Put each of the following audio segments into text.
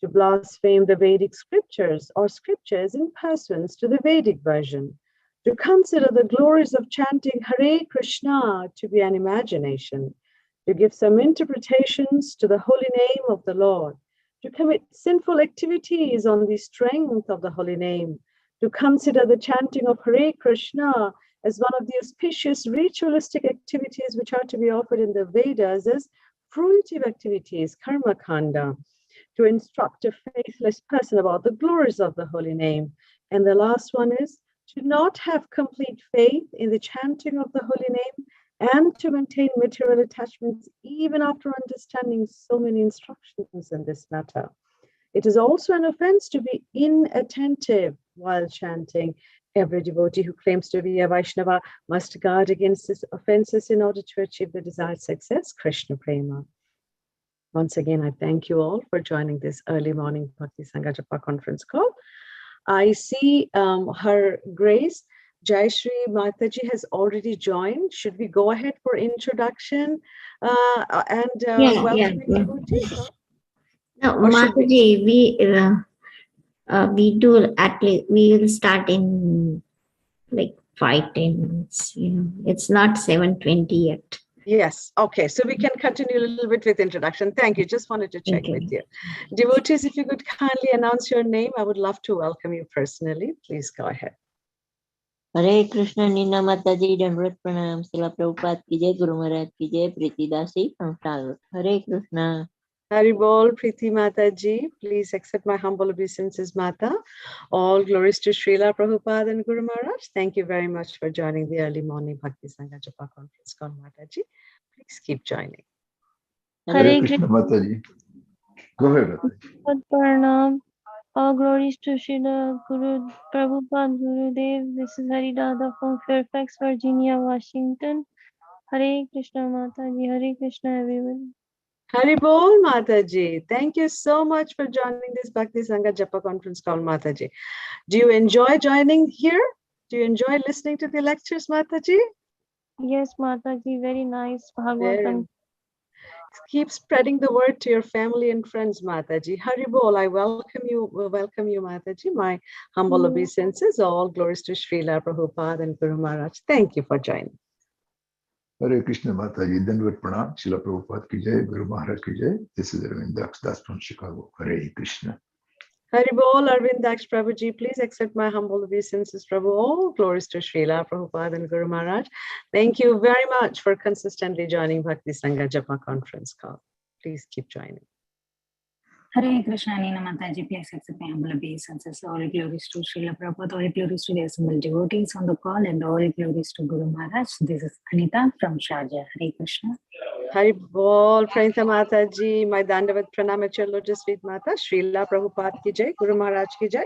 to blaspheme the Vedic scriptures or scriptures in pursuance to the Vedic version, to consider the glories of chanting Hare Krishna to be an imagination, to give some interpretations to the holy name of the Lord, to commit sinful activities on the strength of the holy name, to consider the chanting of Hare Krishna as one of the auspicious ritualistic activities which are to be offered in the Vedas as fruitive activities, karma kanda, to instruct a faithless person about the glories of the holy name. And the last one is to not have complete faith in the chanting of the holy name and to maintain material attachments even after understanding so many instructions in this matter. It is also an offense to be inattentive while chanting. Every devotee who claims to be a Vaishnava must guard against these offenses in order to achieve the desired success, Krishna Prema. Once again, I thank you all for joining this early morning Bhakti Sangha Japa conference call. I see Her Grace Jayasri Mataji has already joined. Should we go ahead for introduction welcoming devotees? No, Mataji, we do at least, we will start in like 5-10 minutes. It's not 7:20 yet. Yes. Okay. So we can continue a little bit with introduction. Thank you. Just wanted to check with you. Devotees, if you could kindly announce your name, I would love to welcome you personally. Please go ahead. Hare Krishna, Nina Mataji, Dandvat Pranam, Srila Prabhupada ki jai, Guru Maharaj ki jai, Priti Dasi from Charlotte. Hare Krishna. Haribol, Priti Mataji, please accept my humble obeisances, Mata. All glories to Srila Prabhupada and Guru Maharaj. Thank you very much for joining the early morning Bhakti Sangha Japa conference call, Mataji. Please keep joining. Hare Krishna, Mataji. Go ahead, Mataji. Pranam. All glories to Sheila, Guru Prabhupada, Gurudev. This is Haridada from Fairfax, Virginia, Washington. Hare Krishna, Mataji. Hare Krishna, everyone. Haribol, Mataji. Thank you so much for joining this Bhakti Sangha Japa conference call, Mataji. Do you enjoy joining here? Do you enjoy listening to the lectures, Mataji? Yes, Mataji. Very nice. Bhagavatam. Keep spreading the word to your family and friends, Mataji. Haribol, I welcome you, Mataji. My humble obeisances. All glories to Srila Prabhupada and Guru Maharaj. Thank you for joining. Hare Krishna, Mataji. Dandvat Pranam, Srila Prabhupada ki jai, Guru Maharaj ki jai. This is Arvind Das from Chicago. Hare Krishna. Haribol, Arvind Prabhuji, please accept my humble obeisances, Prabhu. All glories to Srila Prabhupada and Guru Maharaj. Thank you very much for consistently joining Bhakti Sangha Japa conference call. Please keep joining. Hare Krishna, Nina Mataji, please accept my humble obeisances. All glories to Srila Prabhupada, all glories to the assembled devotees on the call, and all glories to Guru Maharaj. This is Anita from Sharjah. Hare Krishna. Haribol, Pranita Mataji, my Dandavat Pranam at your lotus feet, Mata, Srila Prabhupada ki jai, Guru Maharaj ki jai.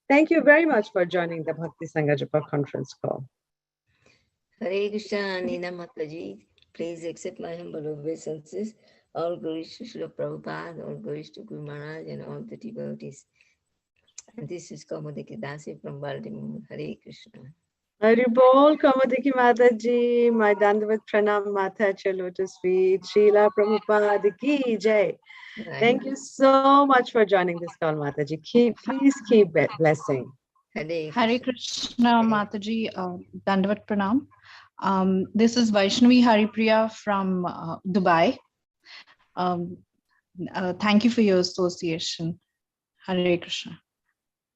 Thank you very much for joining the Bhakti Sangha Japa conference call. Hare Krishna, Nina Mataji, please accept my humble obeisances. All glories to Srila Prabhupada, all glories to Guru Maharaj and all the devotees. And this is Kamadiki Dasi from Baltimore. Hare Krishna. Haribol, Kamadiki Mataji, my Dandavat Pranam Mata at your lotus feet, Srila Prabhupada ki jai. Thank you so much for joining this call, Mataji. Please keep blessing. Hare Krishna, Mataji, Dandavat Pranam. This is Vaishnavi Haripriya from Dubai. Thank you for your association. Hare Krishna.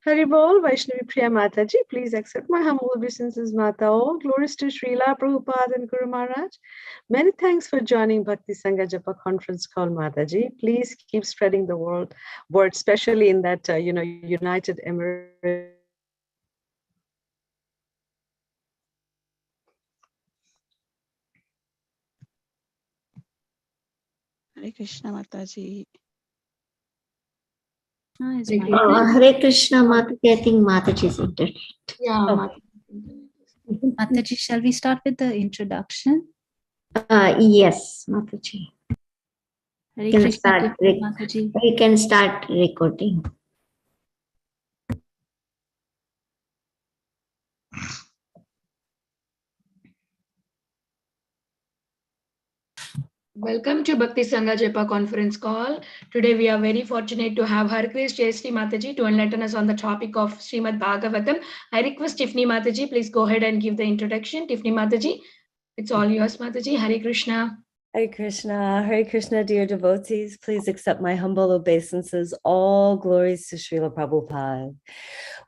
Haribol, Vaishnavi Priya Mataji, please accept my humble obeisances, Mata. All glories to Srila Prabhupada and Guru Maharaj. Many thanks for joining Bhakti Sangha Japa conference call, Mataji. Please keep spreading the word, especially in that United Emirates. Hare Krishna, Mataji. Hare Krishna, Mataji. I think Mataji is internet. Yeah, Mataji, shall we start with the introduction? Yes, Mataji. Hare Krishna, Mataji. We can start recording. Welcome to Bhakti Sangha Japa conference call. Today we are very fortunate to have Her Grace Jayasri Mataji to enlighten us on the topic of Srimad Bhagavatam. I request Tiffany Mataji, please go ahead and give the introduction. Tiffany Mataji, it's all yours, Mataji. Hare Krishna. Hare Krishna, dear devotees. Please accept my humble obeisances. All glories to Srila Prabhupada.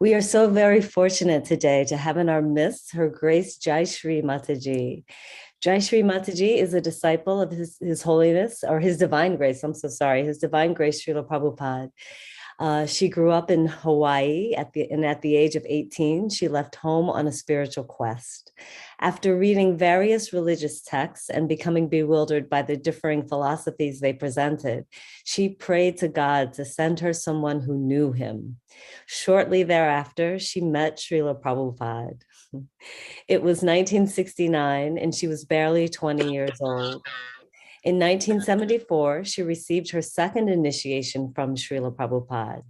We are so very fortunate today to have in our midst Her Grace Jayasri Mataji. Jayasri Mataji is a disciple of His Holiness, or His Divine Grace, His Divine Grace Srila Prabhupada. She grew up in Hawaii at the age of 18, she left home on a spiritual quest. After reading various religious texts and becoming bewildered by the differing philosophies they presented, she prayed to God to send her someone who knew him. Shortly thereafter, she met Srila Prabhupada. It was 1969, and she was barely 20 years old. In 1974, she received her second initiation from Srila Prabhupada.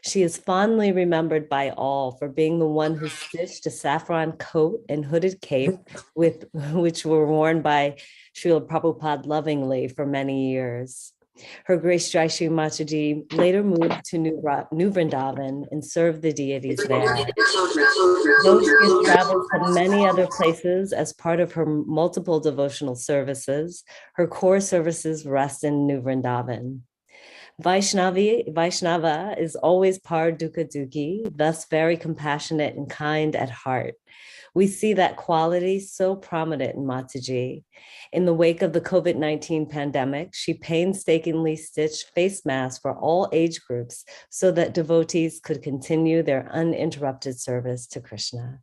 She is fondly remembered by all for being the one who stitched a saffron coat and hooded cape, which were worn by Srila Prabhupada lovingly for many years. Her Grace Jayasri Mataji later moved to New Vrindavan and served the deities there. Though she has traveled to many other places as part of her multiple devotional services, her core services rest in New Vrindavan. Vaishnava is always par dukkha dukhi, thus very compassionate and kind at heart. We see that quality so prominent in Mataji. In the wake of the COVID-19 pandemic, she painstakingly stitched face masks for all age groups so that devotees could continue their uninterrupted service to Krishna.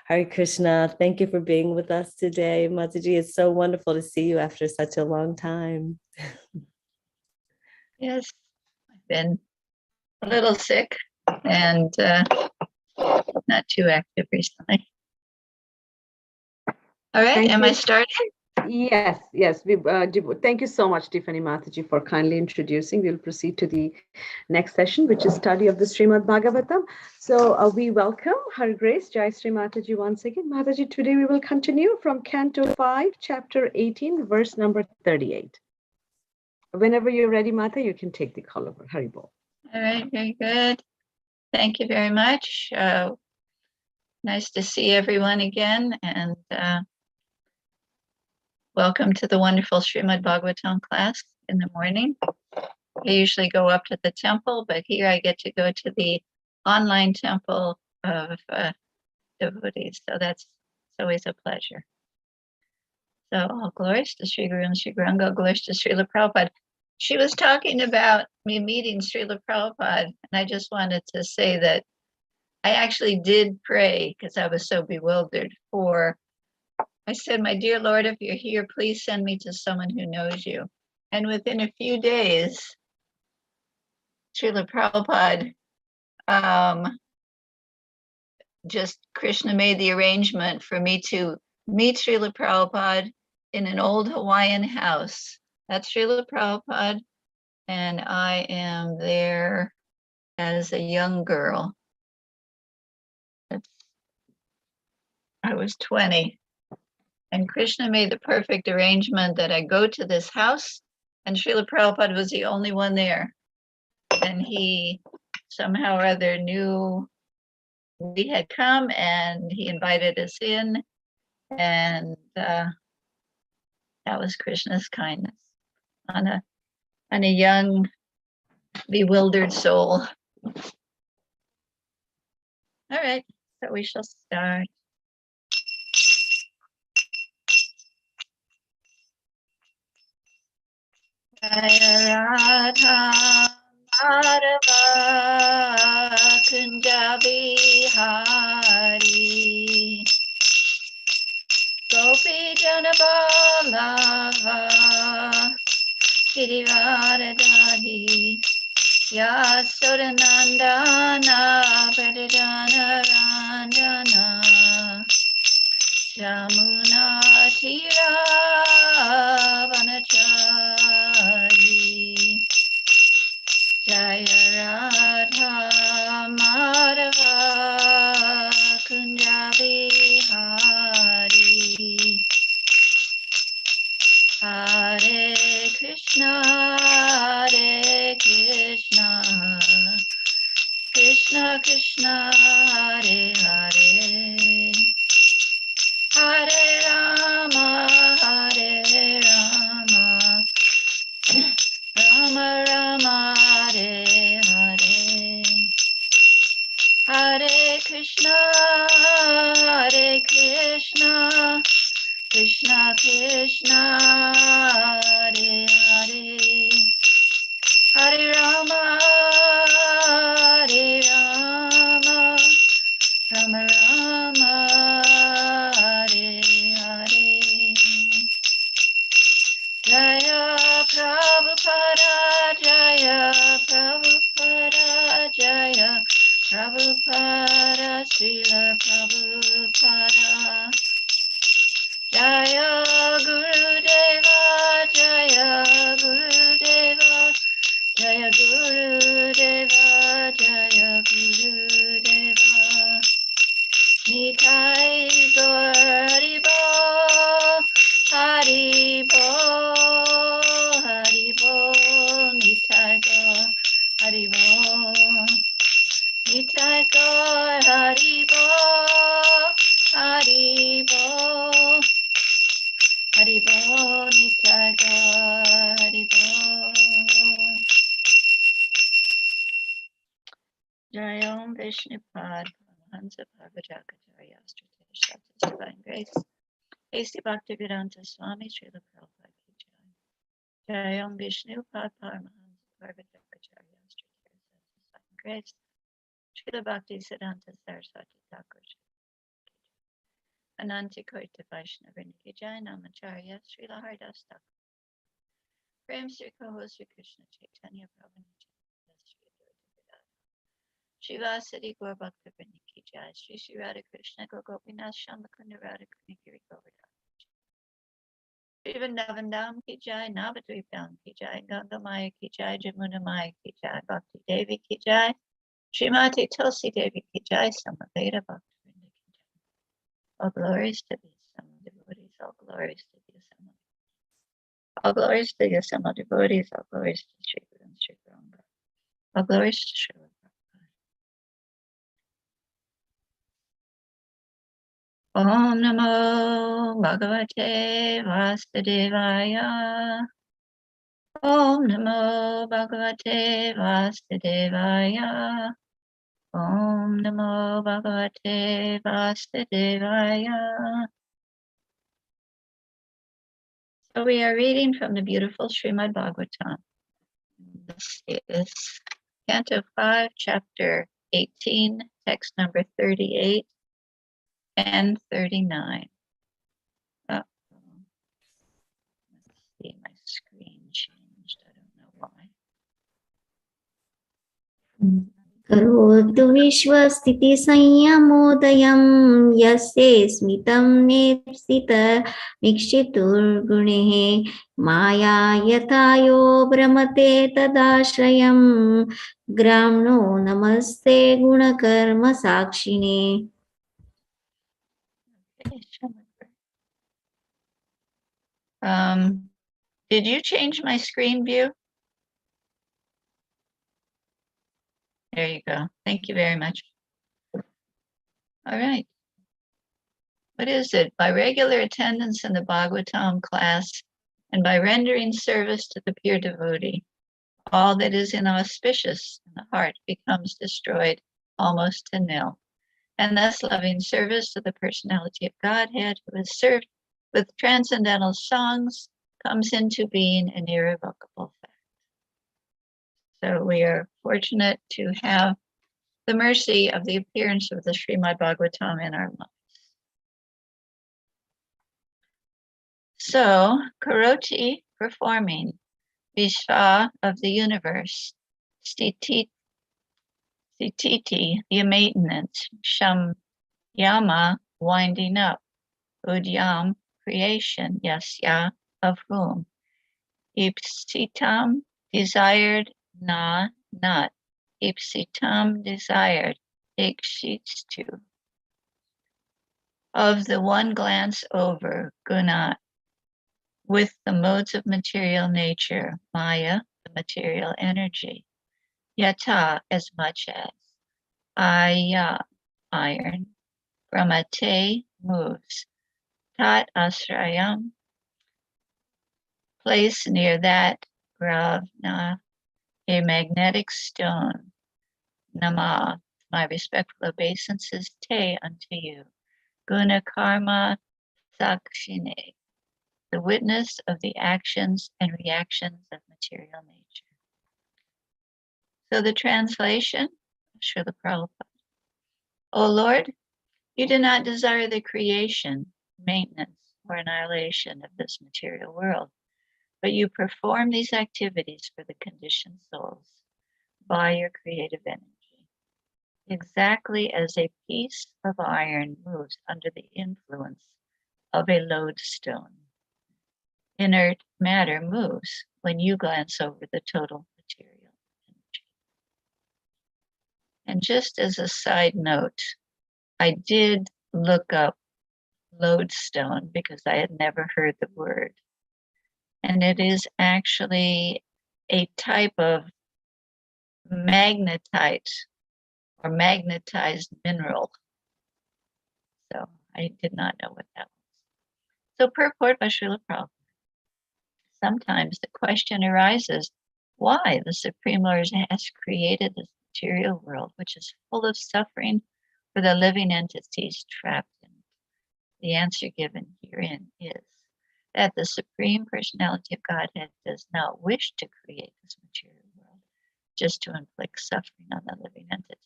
Hare Krishna, thank you for being with us today. Mataji, it's so wonderful to see you after such a long time. Yes, I've been a little sick and not too active recently. All right, am I starting? Yes. We, thank you so much, Tiffany Mataji, for kindly introducing. We'll proceed to the next session, which is study of the Srimad Bhagavatam. So we welcome Her Grace Jayasri Mataji once again. Mataji, today we will continue from Canto 5, Chapter 18, verse number 38. Whenever you're ready, Mata, you can take the call over. Haribol. All right, very good. Thank you very much. Nice to see everyone again, and welcome to the wonderful Srimad Bhagavatam class in the morning. I usually go up to the temple, but here I get to go to the online temple of devotees, so that's always a pleasure. So all glories to Sri Guru and Sri Gauranga, all glories to Srila Prabhupada. She was talking about me meeting Srila Prabhupada, and I just wanted to say that I actually did pray because I was so bewildered I said, my dear Lord, if you're here, please send me to someone who knows you. And within a few days, Srila Prabhupada, just Krishna made the arrangement for me to meet Srila Prabhupada in an old Hawaiian house. That's Srila Prabhupada, and I am there as a young girl. I was 20. And Krishna made the perfect arrangement that I go to this house, and Srila Prabhupada was the only one there. And he somehow or other knew we had come, and he invited us in, and that was Krishna's kindness on a young, bewildered soul. All right, so we shall start. Jaya Radha Madhava Kunja Bihari Gopi Jana Vallabha Girivaradari Yasodanandana Pradana Ranjana Yamuna Tira Vanachari Jaya Radha Madhava Kunja Bihari Hare Krishna Krishna Hare Hare Hare Rama Hare Rama Rama Rama Hare Hare Hare Krishna Krishna Krishna Hare Hare Hare Rama Rama Rama Hare Hare Jaya Prabhupada Jaya Prabhupada Jaya Prabhupada Srila Prabhupada Jaya Gurudeva Jaya Gurudeva Jaya Gurudeva Jaya Gurudeva Nitai Gaur Haribo Haribo Haribo Nitai Gaur Haribo Nitai Gaur Haribo Haribo Haribo Nitai Gaur Haribo Jayom Vishnupad Hansa Bhagavatakacharya Astritesh Shaktis Divine Grace Hasty Bhaktivedanta Swami Srila Prabhupada Ki Jai Jayom Vishnupad Paramahansa Bhagavatakacharya Astritesh Shaktis Divine Grace Srila Bhakti Siddhanta Saraswati Thakur Ananta Koita Vaishnava Ki Jai Namacharya Srila Haridas Thakur Prem Sri Kaho Sri Krishna Chaitanya Prabhu Shiva Sadi Gaur Bhakta Vrinda Ki Jai Shri Shri Radha Krishna Gaur Gopinath Shamakunda Radha Krishna Giri Govardhan Shri Vrindavan Dham Ki Jai Navadvip Dham Ki Jai Ganga Maya Ki Jai Jamuna Maya Ki Jai Bhakti Devi Ki Jai Srimati Tulsi Devi Ki Jai Samaveda Bhakta Vrinda Ki Jai All glories to the Assembled devotees, all glories to the Assembled all glories to the Assembled devotees, all glories to Sri Guru and Sri Gauranga, all glories to Sri Om Namo Bhagavate Vasudevaya. Om Namo Bhagavate Vasudevaya. Om Namo Bhagavate Vasudevaya. So we are reading from the beautiful Srimad Bhagavatam. This is Canto 5, Chapter 18, text number 38 and 39. Let's see, my screen changed. I don't know why. करोतु विश्वस्थितिसंयमोदयं यस्य स्मितं नेप्सित मीक्षितुर्गुणैः माया यथा यो भ्रमते तदाश्रयं ग्राम्णो नमस्ते गुणकर्म साक्षिणे. Did you change my screen view? There you go. Thank you very much. All right. What is it? By regular attendance in the Bhagavatam class and by rendering service to the pure devotee, all that is inauspicious in the heart becomes destroyed almost to nil. And thus loving service to the personality of Godhead, who is served with transcendental songs, comes into being an irrevocable fact. So we are fortunate to have the mercy of the appearance of the Srimad Bhagavatam in our lives. So, Karoti performing, Vishva of the universe, Stiti, the maintenance, Sham Yama winding up, Udyam creation, Yasya of whom, Ipsitam desired, Na not, Ipsitam desired, Ikshitu of the one glance over, Guna with the modes of material nature, Maya, the material energy, Yata, as much as, Aya, iron. Brahmate, moves. Tat asrayam, place near that. Ravna, a magnetic stone. Nama, my respectful obeisances, te unto you. Guna karma sakshine, the witness of the actions and reactions of material nature. So the translation, Srila Prabhupada. O Lord, you do not desire the creation, maintenance, or annihilation of this material world, but you perform these activities for the conditioned souls by your creative energy. Exactly as a piece of iron moves under the influence of a lodestone. Inert matter moves when you glance over the total material energy. And just as a side note, I did look up lodestone because I had never heard the word. And it is actually a type of magnetite or magnetized mineral. So I did not know what that was. So purport by Srila Prabhupada. Sometimes the question arises why the Supreme Lord has created this material world, which is full of suffering for the living entities trapped in it. The answer given herein is that the Supreme Personality of Godhead does not wish to create this material world just to inflict suffering on the living entities.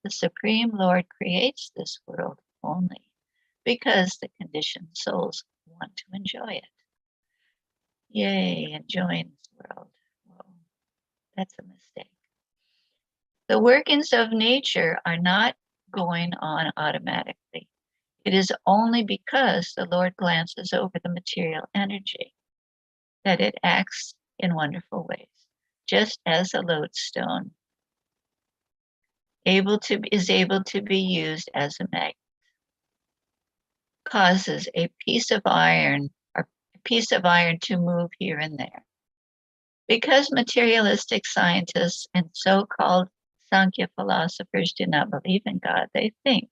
The Supreme Lord creates this world only because the conditioned souls want to enjoy it. Yay, enjoying this world. Whoa, that's a mistake. The workings of nature are not going on automatically. It is only because the Lord glances over the material energy that it acts in wonderful ways, just as a lodestone is able to be used as a magnet, causes a piece of iron to move here and there. Because materialistic scientists and so-called Sankhya philosophers do not believe in God, they think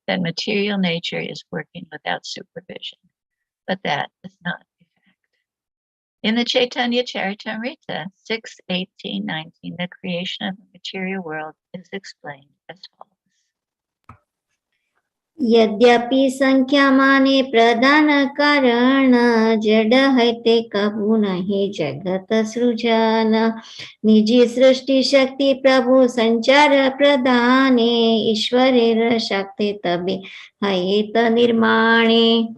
that material nature is working without supervision, but that is not a fact. In the Chaitanya Charitamrita 6.18.19, the creation of the material world is explained as follows. यद्यपि संख्यामाने प्रधान कारण जड़ है ते कबू नहीं जगत सृजन निजी सृष्टि शक्ति प्रभु संचार प्रदाने ईश्वरेर शक्ति तबे हयेत निर्माणे.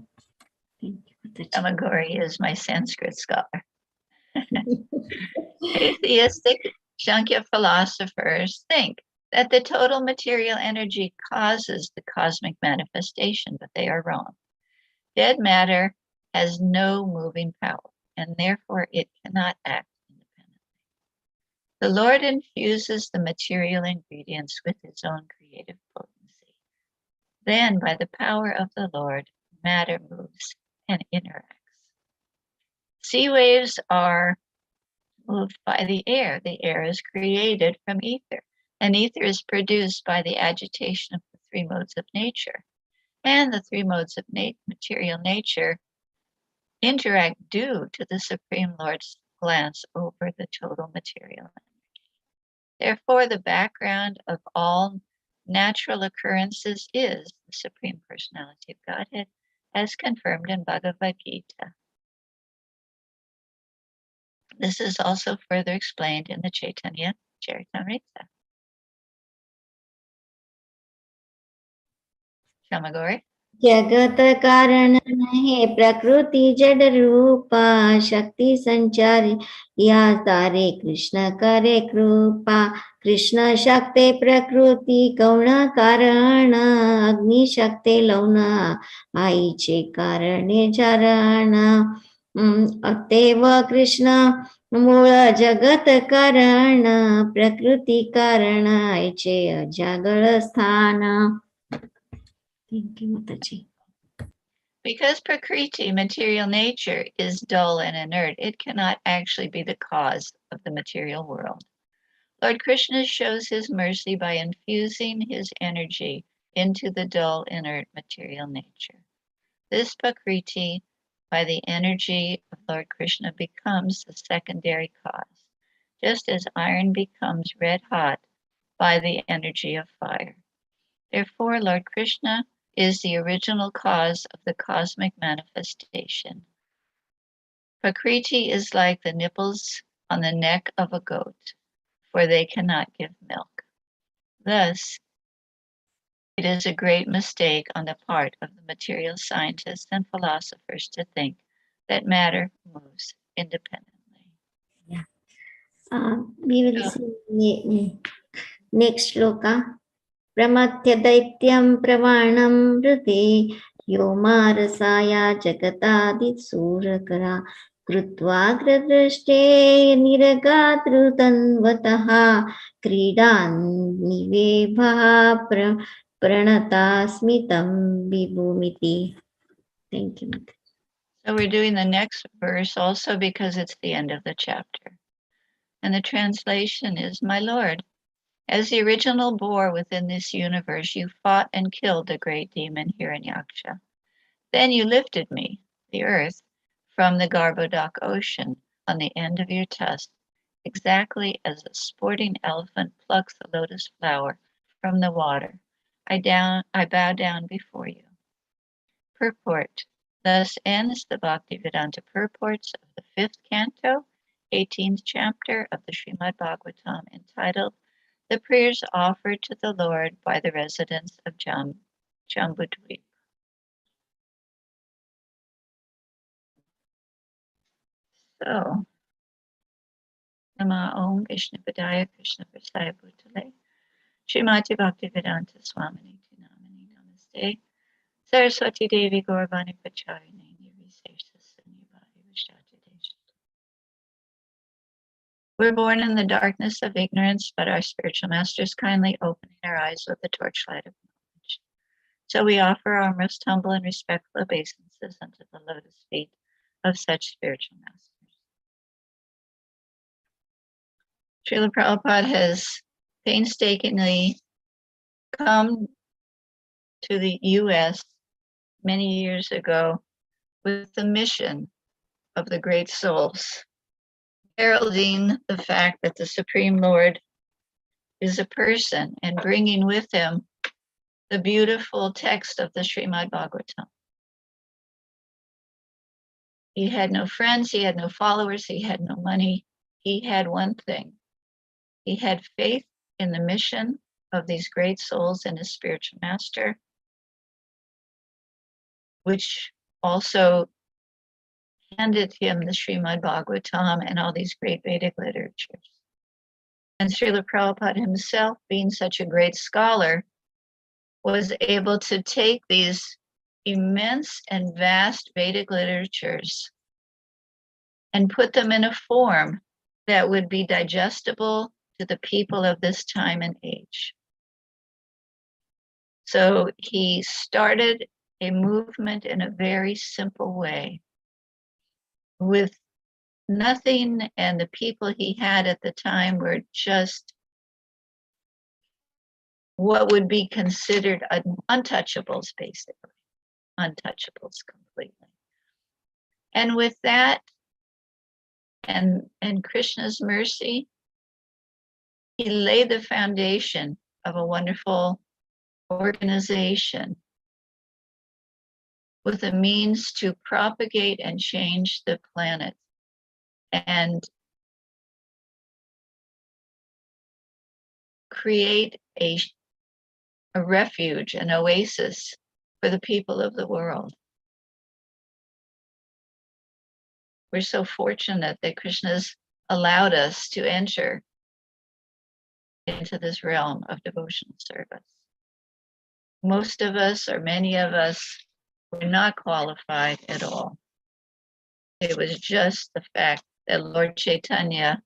Tamagori is my Sanskrit scholar. Atheistic Sankhya philosophers think that the total material energy causes the cosmic manifestation, but they are wrong. Dead matter has no moving power, and therefore it cannot act independently. The Lord infuses the material ingredients with his own creative potency. Then, by the power of the Lord, matter moves and interacts. Sea waves are moved by the air. The air is created from ether, and ether is produced by the agitation of the three modes of nature. And the three modes of material nature interact due to the Supreme Lord's glance over the total material energy. Therefore, the background of all natural occurrences is the Supreme Personality of Godhead, as confirmed in Bhagavad Gita. This is also further explained in the Chaitanya Charitamrita. Shamagori? जगत कारण है प्रकृति जड़ रूपा शक्ति संचारी या तारे कृष्ण करे कृपा कृष्ण शक्ति प्रकृति गौण कारण अग्नि शक्ति लौन आईचे कारणे चरण अतएव कृष्ण मूळ जगत कारण प्रकृति कारण आईचे अजागळ स्थान. Thank you, Mataji. Because Prakriti, material nature, is dull and inert, it cannot actually be the cause of the material world. Lord Krishna shows his mercy by infusing his energy into the dull, inert material nature. This Prakriti, by the energy of Lord Krishna, becomes the secondary cause, just as iron becomes red hot by the energy of fire. Therefore, Lord Krishna is the original cause of the cosmic manifestation. Prakriti is like the nipples on the neck of a goat, for they cannot give milk. Thus, it is a great mistake on the part of the material scientists and philosophers to think that matter moves independently. Yeah. We will see next shloka. Pramatya daityam pravanam rute yomarasaya jagatadi surakara krutva niragatrutanvataha kridan nivebha pranata smitam vibhumiti. Thank you. So we're doing the next verse also because it's the end of the chapter. And the translation is, my Lord, as the original boar within this universe, you fought and killed the great demon Hiranyaksha. Then you lifted me, the earth, from the Garbhodak ocean on the end of your tusk, exactly as a sporting elephant plucks a lotus flower from the water. I bow down before you. Purport. Thus ends the Bhaktivedanta purports of the 5th canto, 18th chapter of the Srimad Bhagavatam, entitled The Prayers Offered to the Lord by the Residents of Jambudvip. So, Nama Om Vishnu Padaya Krishna Prasaya Bhutale Srimati Bhaktivedanta Swamini Namini Namaste Saraswati Devi Gauravani Pacharine Nirvisesha Nirvadi Vishati Desha. We're born in the darkness of ignorance, but our spiritual masters kindly opening our eyes with the torchlight of knowledge. So we offer our most humble and respectful obeisances unto the lotus feet of such spiritual masters. Srila Prabhupada has painstakingly come to the US many years ago with the mission of the great souls, heralding the fact that the Supreme Lord is a person and bringing with him the beautiful text of the Srimad Bhagavatam. He had no friends, he had no followers, he had no money. He had one thing. He had faith in the mission of these great souls and his spiritual master, which also handed him the Srimad Bhagavatam and all these great Vedic literatures. And Srila Prabhupada himself, being such a great scholar, was able to take these immense and vast Vedic literatures and put them in a form that would be digestible to the people of this time and age. So he started a movement in a very simple way with nothing, and the people he had at the time were just what would be considered untouchables, basically, untouchables completely. And with that, and Krishna's mercy, he laid the foundation of a wonderful organization with a means to propagate and change the planet and create a refuge, an oasis for the people of the world. We're so fortunate that Krishna's allowed us to enter into this realm of devotional service. Most of us, or many of us, were not qualified at all. It was just the fact that Lord Chaitanya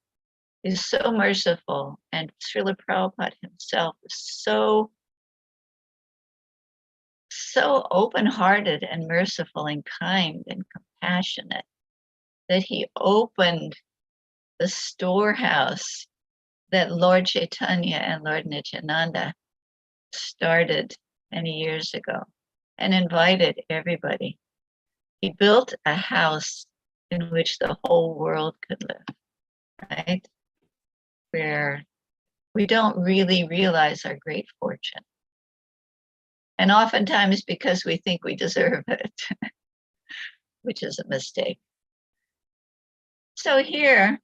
is so merciful, and Srila Prabhupada himself is so open-hearted and merciful and kind and compassionate that he opened the storehouse that Lord Chaitanya and Lord Nityananda started many years ago and invited everybody. He built a house in which the whole world could live, right? Where we don't really realize our great fortune. And oftentimes because we think we deserve it, which is a mistake. So here,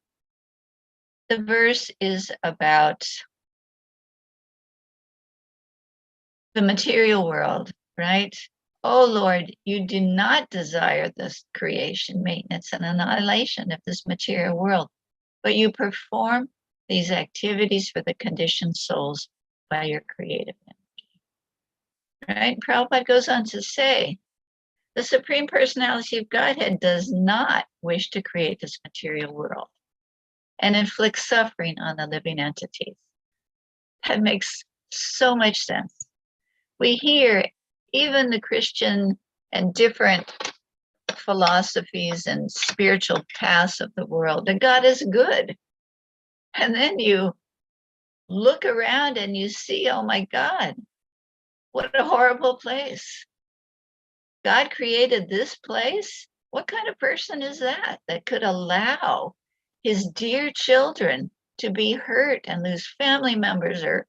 the verse is about the material world, right? Oh Lord, you do not desire this creation, maintenance, and annihilation of this material world, but you perform these activities for the conditioned souls by your creative energy. Right? Prabhupada goes on to say, the Supreme Personality of Godhead does not wish to create this material world and inflict suffering on the living entities. That makes so much sense. We hear even the Christian and different philosophies and spiritual paths of the world, that God is good. And then you look around and you see, oh my God, what a horrible place. God created this place? What kind of person is that could allow his dear children to be hurt and lose family members or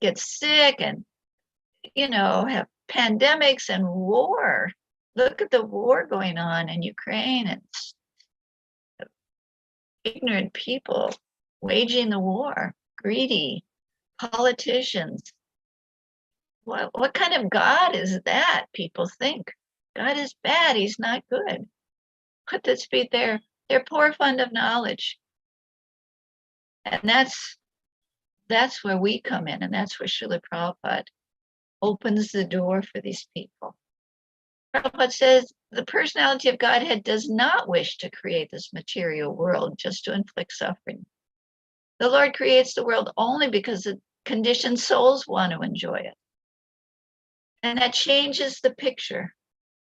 get sick and, have pandemics and war? Look at the war going on in Ukraine and ignorant people waging the war, greedy politicians. What kind of God is that? People think God is bad. He's not good. Could this be their poor fund of knowledge? And that's where we come in, and that's where Srila Prabhupada opens the door for these people. Prabhupada says the personality of Godhead does not wish to create this material world just to inflict suffering. The Lord creates the world only because the conditioned souls want to enjoy it. And that changes the picture,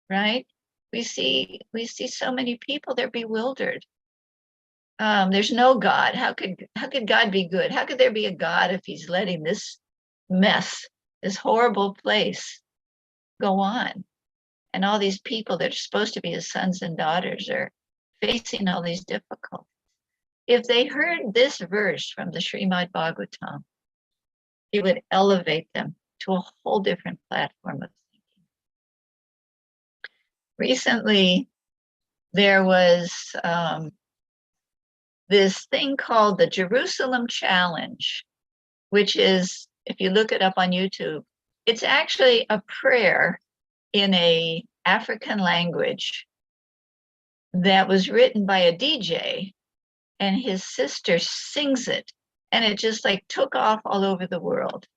right? We see so many people, they're bewildered. There's no God. How could God be good? How could there be a God if he's letting this mess, this horrible place go on? And all these people that are supposed to be his sons and daughters are facing all these difficulties. If they heard this verse from the Srimad Bhagavatam, it would elevate them to a whole different platform of thinking. Recently, there was this thing called the Jerusalem Challenge, which is, if you look it up on YouTube, it's actually a prayer in a African language that was written by a DJ, and his sister sings it, and it just took off all over the world.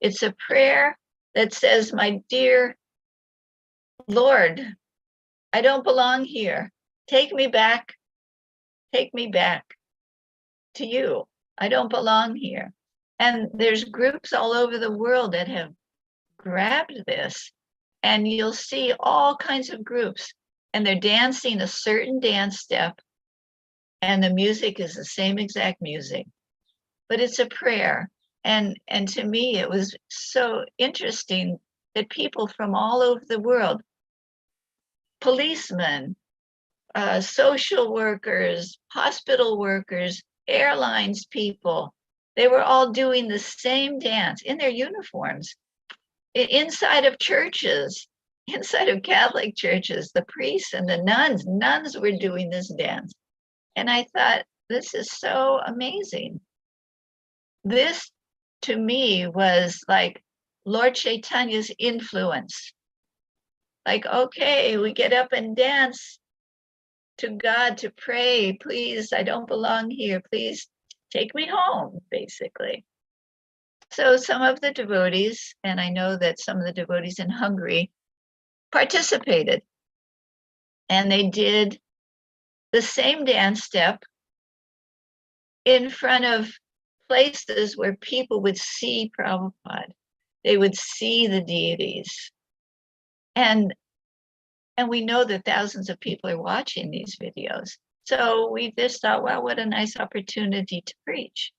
It's a prayer that says, my dear Lord, I don't belong here. Take me back to you. I don't belong here. And there's groups all over the world that have grabbed this, and you'll see all kinds of groups, and they're dancing a certain dance step, and the music is the same exact music, but it's a prayer. And to me, it was so interesting that people from all over the world, policemen, social workers, hospital workers, airlines people, they were all doing the same dance in their uniforms, inside of churches, inside of Catholic churches, the priests and the nuns were doing this dance. And I thought, this is so amazing. This, to me, was like Lord Chaitanya's influence. Okay, we get up and dance to God to pray, please, I don't belong here, please take me home, basically. So some of the devotees, and I know that some of the devotees in Hungary participated, and they did the same dance step in front of places where people would see Prabhupada. They would see the deities. And we know that thousands of people are watching these videos. So we just thought, well, what a nice opportunity to preach.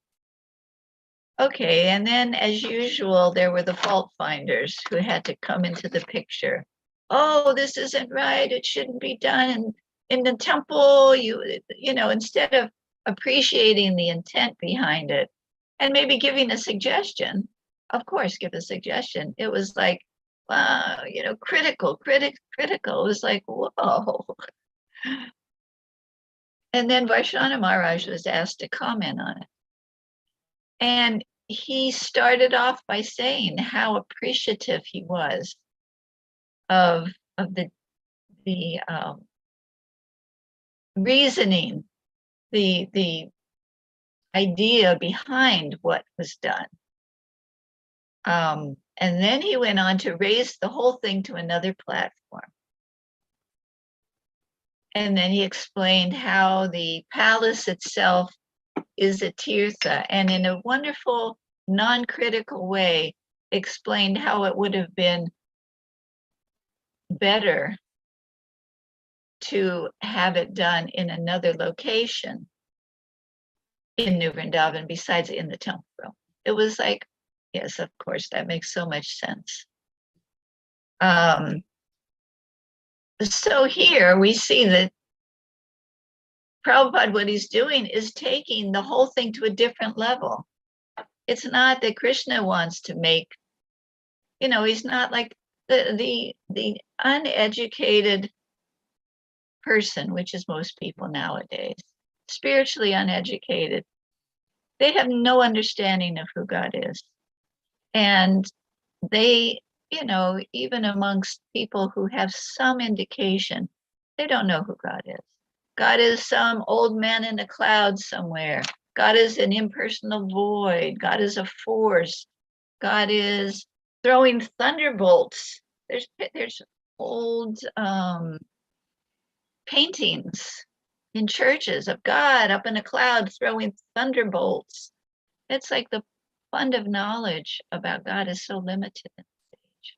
Okay, and then as usual, there were the fault finders who had to come into the picture. Oh, this isn't right. It shouldn't be done in the temple. You know, instead of appreciating the intent behind it and maybe giving a suggestion, of course, give a suggestion. It was like, wow, you know, critical. It was like, whoa. And then Vaishnav Maharaj was asked to comment on it. And he started off by saying how appreciative he was of the reasoning, the idea behind what was done. And then he went on to raise the whole thing to another platform. And then he explained how the palace itself is a tirtha, and in a wonderful, non-critical way, explained how it would have been better to have it done in another location in New Vrindavan besides in the temple. It was like, yes, of course, that makes so much sense. So here we see that Prabhupada, what he's doing is taking the whole thing to a different level. It's not that Krishna wants to make, you know, he's not like the uneducated person, which is most people nowadays, spiritually uneducated. They have no understanding of who God is. And they, you know, even amongst people who have some indication, they don't know who God is. God is some old man in the clouds somewhere. God is an impersonal void. God is a force. God is throwing thunderbolts. There's old paintings in churches of God up in a cloud throwing thunderbolts. It's like the fund of knowledge about God is so limited at this age.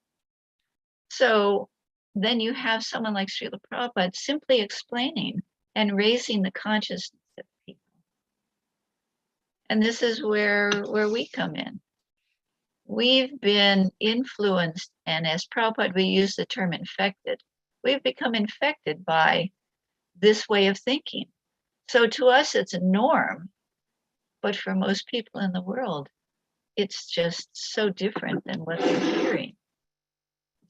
So then you have someone like Srila Prabhupada simply explaining and raising the consciousness of people. And this is where we come in. We've been influenced, and as Prabhupada, we use the term infected. We've become infected by this way of thinking. So to us, it's a norm, but for most people in the world, it's just so different than what they're hearing.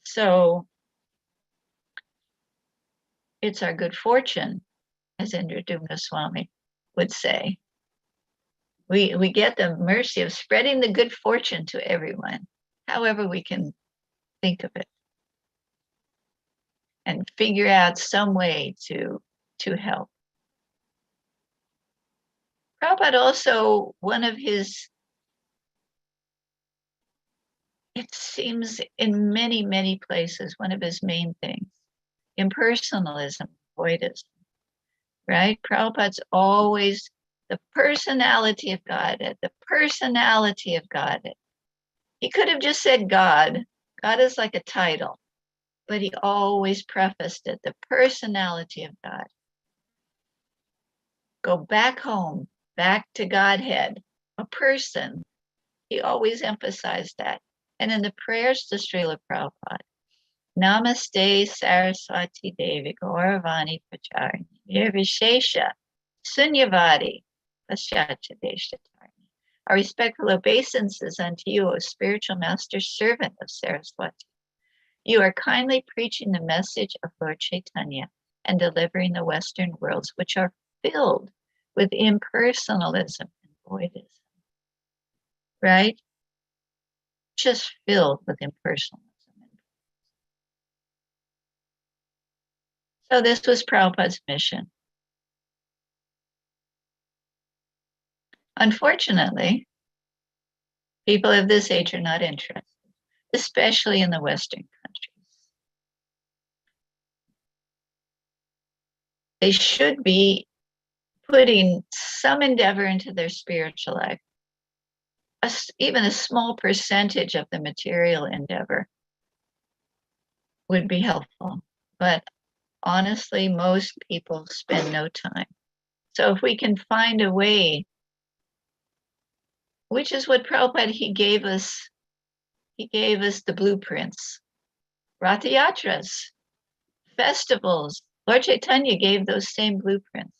So it's our good fortune, as Indradumna Swami would say. We get the mercy of spreading the good fortune to everyone, however we can think of it, and figure out some way to help. Prabhupada also, one of his, it seems in many, many places, one of his main things, impersonalism, voidism, right? Prabhupada's always the personality of Godhead, the personality of Godhead. He could have just said God. God is like a title, but he always prefaced it, the personality of God. Go back home, back to Godhead, a person. He always emphasized that. And in the prayers to Srila Prabhupada, Namaste Saraswati Devi Gauravani Pracharini Nirvishesha Sunyavadi Paschacha Deshatarni. Our respectful obeisances unto you, O spiritual master servant of Saraswati. You are kindly preaching the message of Lord Chaitanya and delivering the Western worlds, which are filled with impersonalism and voidism. Right? Just filled with impersonalism. So this was Prabhupada's mission. Unfortunately, people of this age are not interested, especially in the Western countries. They should be putting some endeavor into their spiritual life. Even a small percentage of the material endeavor would be helpful. But honestly, most people spend no time. So if we can find a way which is what Prabhupada, he gave us the blueprints. Ratha Yatras, festivals. Lord Chaitanya gave those same blueprints.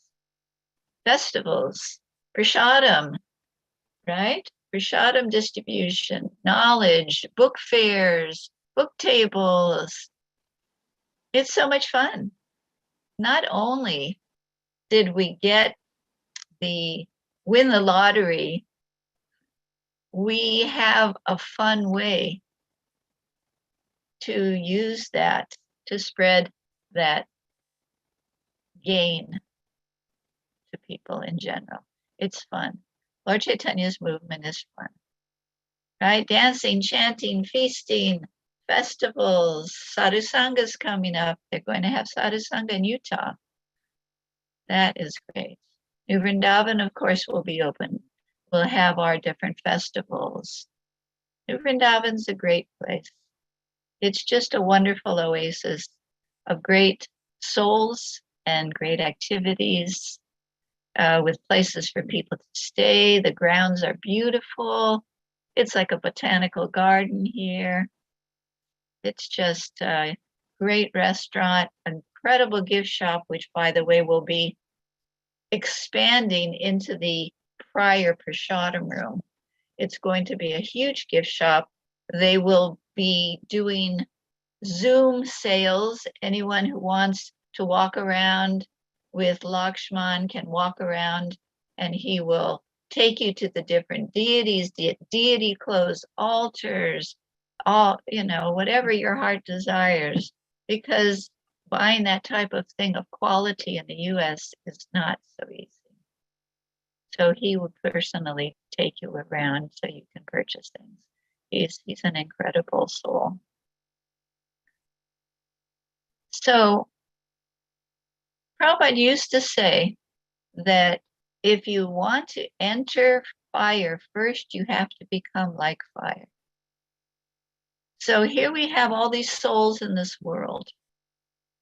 Festivals, prasadam, right? Prasadam distribution, knowledge, book fairs, book tables. It's so much fun. Not only did we win the lottery, we have a fun way to use that to spread that gain to people in general. It's fun. Lord Chaitanya's movement is fun, right? Dancing, chanting, feasting, festivals, sadhusanga's coming up. They're going to have sadhusanga in Utah. That is great. New Vrindavan, of course, will be open. We'll have our different festivals. New Vrindavan's a great place. It's just a wonderful oasis of great souls and great activities with places for people to stay. The grounds are beautiful. It's like a botanical garden here. It's just a great restaurant, incredible gift shop, which, by the way, will be expanding into the prior prasadam room. It's going to be a huge gift shop. They will be doing Zoom sales. Anyone who wants to walk around with Lakshman can walk around, and he will take you to the different deities, deity clothes, altars, all, whatever your heart desires, because buying that type of thing of quality in the US is not so easy. So he will personally take you around so you can purchase things. He's an incredible soul. So Prabhupada used to say that if you want to enter fire, first you have to become like fire. So here we have all these souls in this world,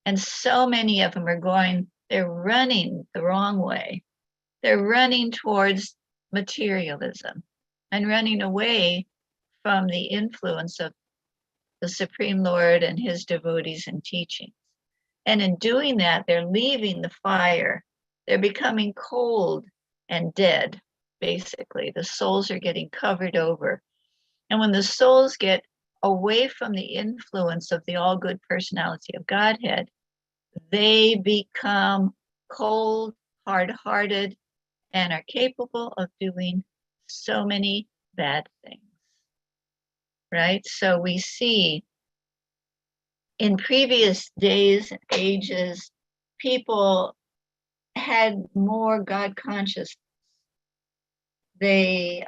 and so many of them they're running the wrong way. They're running towards materialism and running away from the influence of the Supreme Lord and his devotees and teachings. And in doing that, they're leaving the fire. They're becoming cold and dead, basically. The souls are getting covered over. And when the souls get away from the influence of the all-good personality of Godhead, they become cold, hard-hearted, and are capable of doing so many bad things, right? So we see in previous days and ages, people had more God consciousness. They,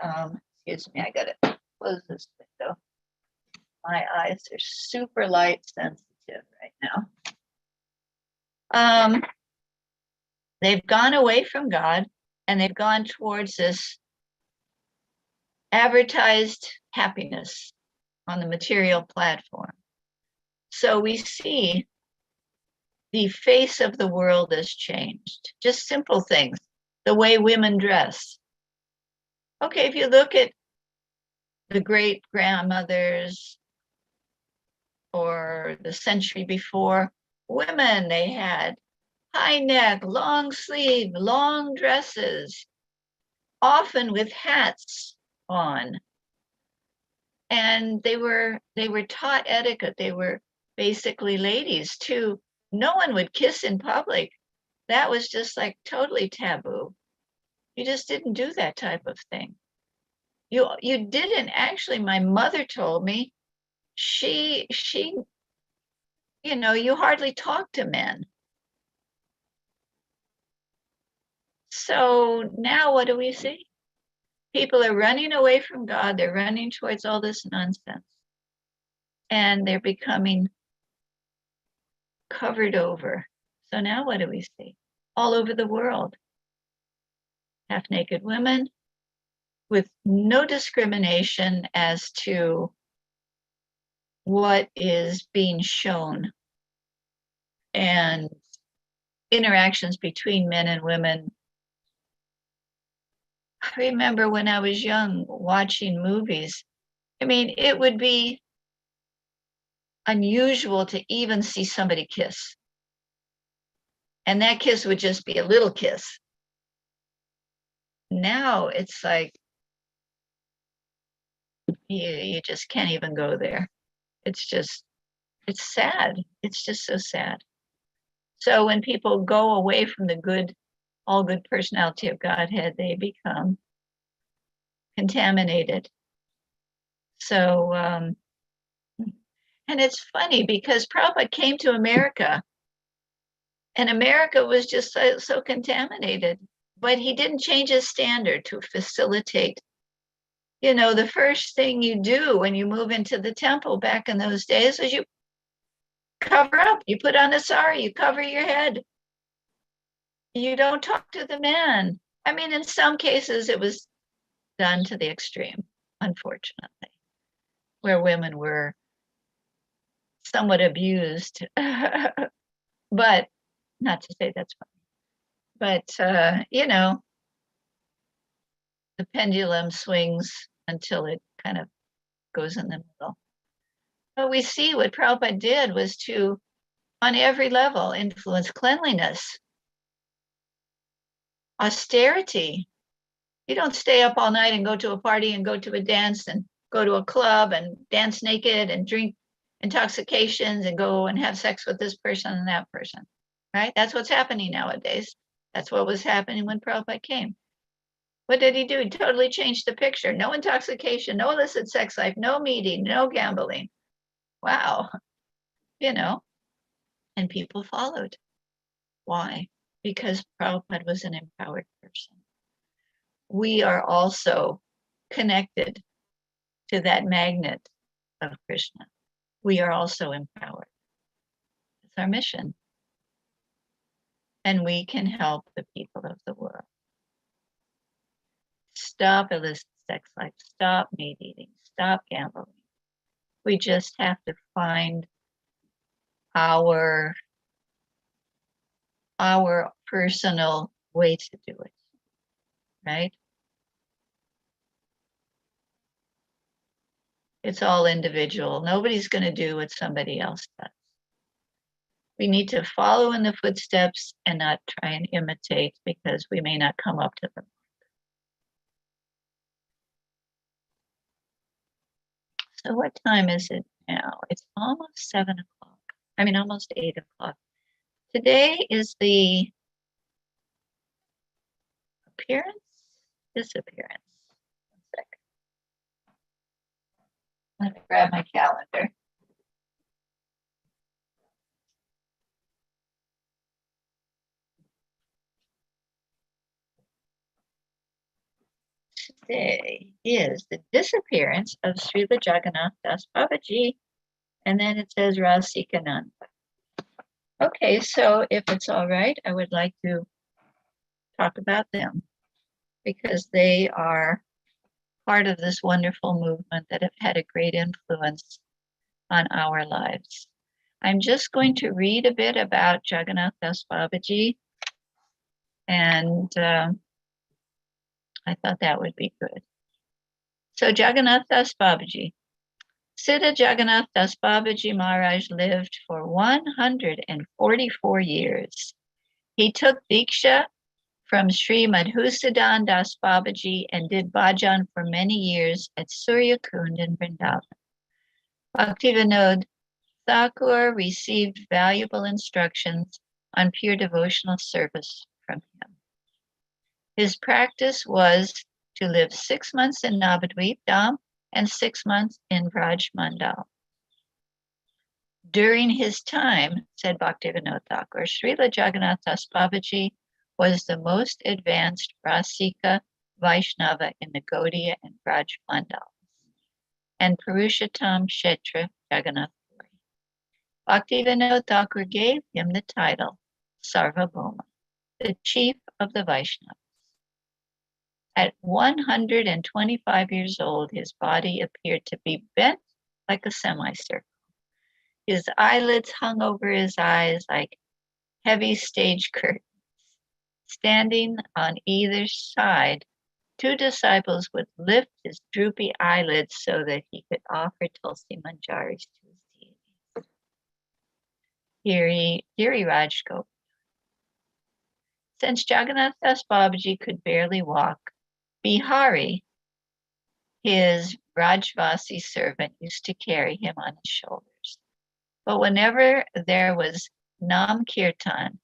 excuse me, I gotta close this window. My eyes are super light sensitive right now. They've gone away from God, and they've gone towards this advertised happiness on the material platform. So we see the face of the world has changed. Just simple things, the way women dress. Okay, if you look at the great grandmothers or the century before, women, they had high neck, long sleeve, long dresses, often with hats on. And they were taught etiquette. They were basically ladies too. No one would kiss in public. That was just like totally taboo. You just didn't do that type of thing. You didn't actually, my mother told me, she you hardly talk to men. So now what do we see? People are running away from God. They're running towards all this nonsense. And they're becoming covered over. So now what do we see? All over the world. Half-naked women with no discrimination as to what is being shown. And interactions between men and women I remember when I was young watching movies. I mean, it would be unusual to even see somebody kiss. And that kiss would just be a little kiss. Now it's like, you just can't even go there. It's sad. It's just so sad. So when people go away from the all good personality of Godhead, they become contaminated. So, and it's funny because Prabhupada came to America, and America was just so contaminated, but he didn't change his standard to facilitate. You know, the first thing you do when you move into the temple back in those days was you cover up, you put on a sari, you cover your head. You don't talk to the man. I mean, in some cases it was done to the extreme, unfortunately, where women were somewhat abused. But not to say that's funny. But, you know, the pendulum swings until it kind of goes in the middle. But we see what Prabhupada did was to, on every level, influence cleanliness, austerity. You don't stay up all night and go to a party and go to a dance and go to a club and dance naked and drink intoxications and go and have sex with this person and that person, right? That's what's happening nowadays. That's what was happening when Prabhupada came. What did he do? He totally changed the picture. No intoxication, no illicit sex life, no meeting, no gambling. Wow. You know, and people followed. Why? Because Prabhupada was an empowered person. We are also connected to that magnet of Krishna. We are also empowered. It's our mission. And we can help the people of the world. Stop illicit sex life, stop meat eating, stop gambling. We just have to find our personal way to do it, right? It's all individual. Nobody's going to do what somebody else does. We need to follow in the footsteps and not try and imitate because we may not come up to them. So what time is it now? It's almost 7 o'clock. I mean, almost 8 o'clock. Today is the disappearance. 1 second. Let me grab my calendar. Today is the disappearance of Srila Jagannath Das Babaji, and then it says Rasikananda. Okay, so if it's all right, I would like to talk about them because they are part of this wonderful movement that have had a great influence on our lives. I'm just going to read a bit about Jagannath Das Babaji, and I thought that would be good. So Jagannath Das Babaji. Siddha Jagannath Das Babaji Maharaj lived for 144 years. He took Diksha from Sri Madhusudan Das Babaji and did bhajan for many years at Surya Kund in Vrindavan. Bhaktivinoda Thakur received valuable instructions on pure devotional service from him. His practice was to live 6 months in Navadvip Dham and 6 months in Vraj Mandal. During his time, said Bhaktivinoda Thakur, Srila Jagannath Das Babaji was the most advanced Rasika Vaishnava in the Gaudiya and Vraj Mandals, and Purushottam Kshetra Jagannath Puri. Bhaktivinoda Thakur gave him the title Sarvabhauma, the chief of the Vaishnavas. At 125 years old, his body appeared to be bent like a semicircle. His eyelids hung over his eyes like heavy stage curtains. Standing on either side 2 disciples would lift his droopy eyelids so that he could offer Tulsi Manjaris to his deities. Giri Raj Gopi. Since Jagannath Das Babaji could barely walk, Bihari, his Rajvasi servant, used to carry him on his shoulders. But whenever there was Nam Kirtan,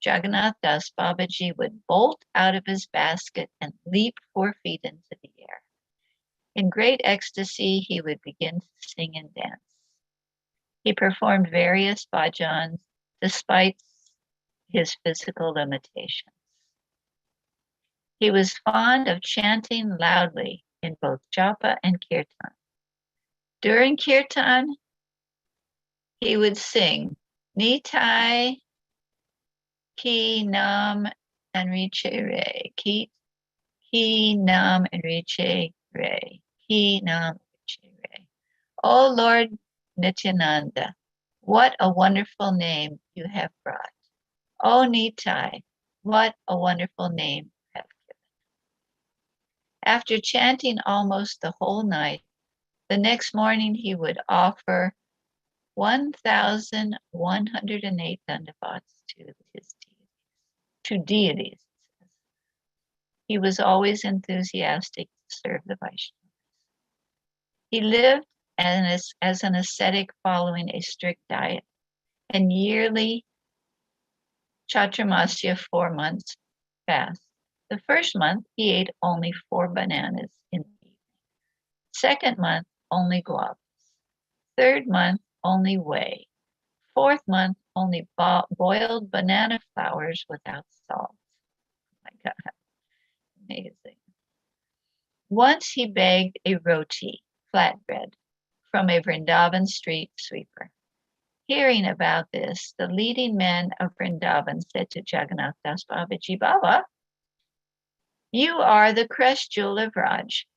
Jagannath Das Babaji would bolt out of his basket and leap 4 feet into the air. In great ecstasy, he would begin to sing and dance. He performed various bhajans despite his physical limitations. He was fond of chanting loudly in both japa and kirtan. During kirtan, he would sing Nitai Ki Nam Enriche Re, Ki Nam Enriche Re, Ki Nam Enriche Re. O Lord Nityananda, what a wonderful name you have brought. O Nitai, what a wonderful name you have given. After chanting almost the whole night, the next morning he would offer 1,108 dandavats to his deities. He was always enthusiastic to serve the Vaishnavas. He lived as an ascetic following a strict diet and yearly Chaturmasya 4 months fast. The first month he ate only 4 bananas in the evening. Second month only guavas. Third month only whey. Fourth month only boiled banana flowers without salt. Oh my God, amazing. Once he begged a roti, flatbread, from a Vrindavan street sweeper. Hearing about this, the leading men of Vrindavan said to Jagannath Das Babaji, Baba, you are the crest jewel of Raj.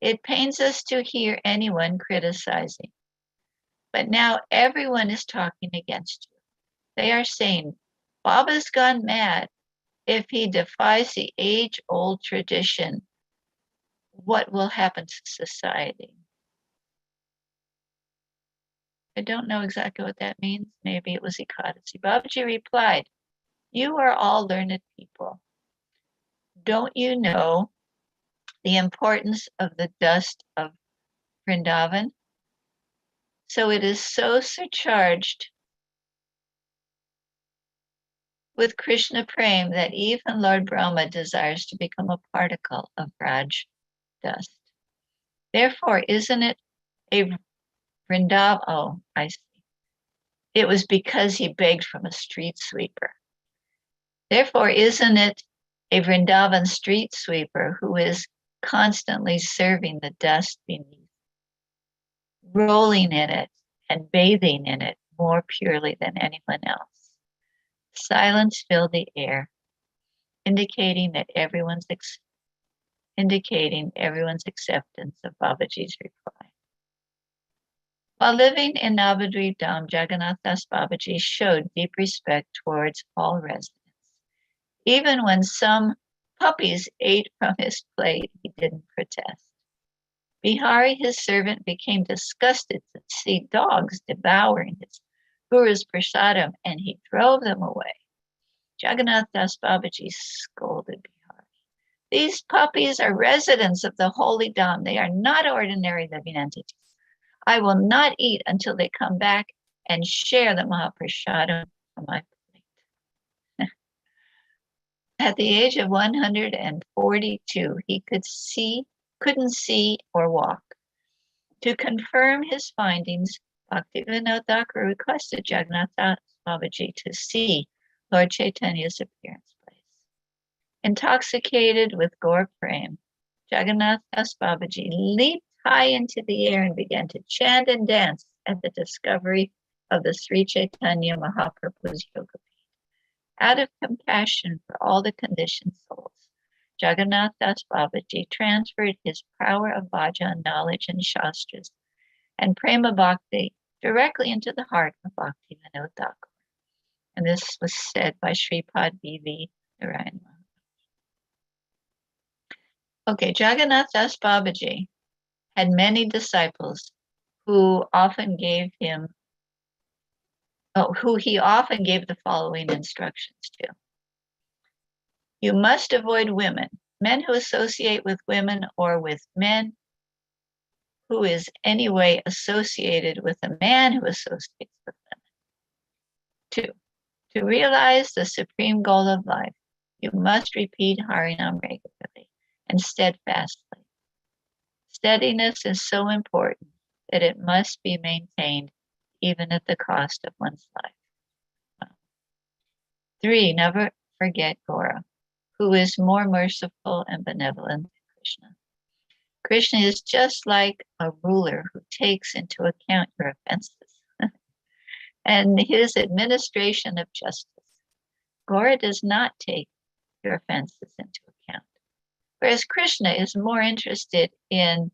It pains us to hear anyone criticizing. But now everyone is talking against you. They are saying, Baba's gone mad. If he defies the age-old tradition, what will happen to society? I don't know exactly what that means. Maybe it was Ekadasi. Babaji replied, you are all learned people. Don't you know the importance of the dust of Vrindavan? So it is so surcharged with Krishna Prem that even Lord Brahma desires to become a particle of Raj dust. Therefore, isn't it a Vrindavan? Oh, I see. It was because he begged from a street sweeper. Therefore, isn't it a Vrindavan street sweeper who is constantly serving the dust beneath, rolling in it and bathing in it more purely than anyone else? Silence filled the air, indicating everyone's acceptance of Babaji's reply. While living in Navadvip Dham, Jagannath Das Babaji showed deep respect towards all residents. Even when some puppies ate from his plate, he didn't protest. Bihari, his servant, became disgusted to see dogs devouring his guru's prasadam, and he drove them away. Jagannath Das Babaji scolded Bihari. These puppies are residents of the holy Dham. They are not ordinary living entities. I will not eat until they come back and share the Mahaprasadam from my plate. At the age of 142, he couldn't see or walk. To confirm his findings, Bhaktivinoda Thakur requested Jagannath Das Babaji to see Lord Chaitanya's appearance place. Intoxicated with Gaur Prem, Jagannath Das Babaji leaped high into the air and began to chant and dance at the discovery of the Sri Chaitanya Mahaprabhu's yoga feet. Out of compassion for all the conditioned souls, Jagannath Das Babaji transferred his power of bhajan knowledge and shastras and prema bhakti directly into the heart of Bhaktivinoda Thakur. And this was said by Sripad B.V. Narayan Maharaj. Okay, Jagannath Das Babaji had many disciples who often gave him, who he often gave the following instructions to. You must avoid women, men who associate with women or with men who is anyway associated with a man who associates with women. 2, to realize the supreme goal of life, you must repeat Harinam regularly and steadfastly. Steadiness is so important that it must be maintained even at the cost of one's life. 3, never forget Gora, who is more merciful and benevolent than Krishna. Krishna is just like a ruler who takes into account your offenses and his administration of justice. Gora does not take your offenses into account, whereas Krishna is more interested in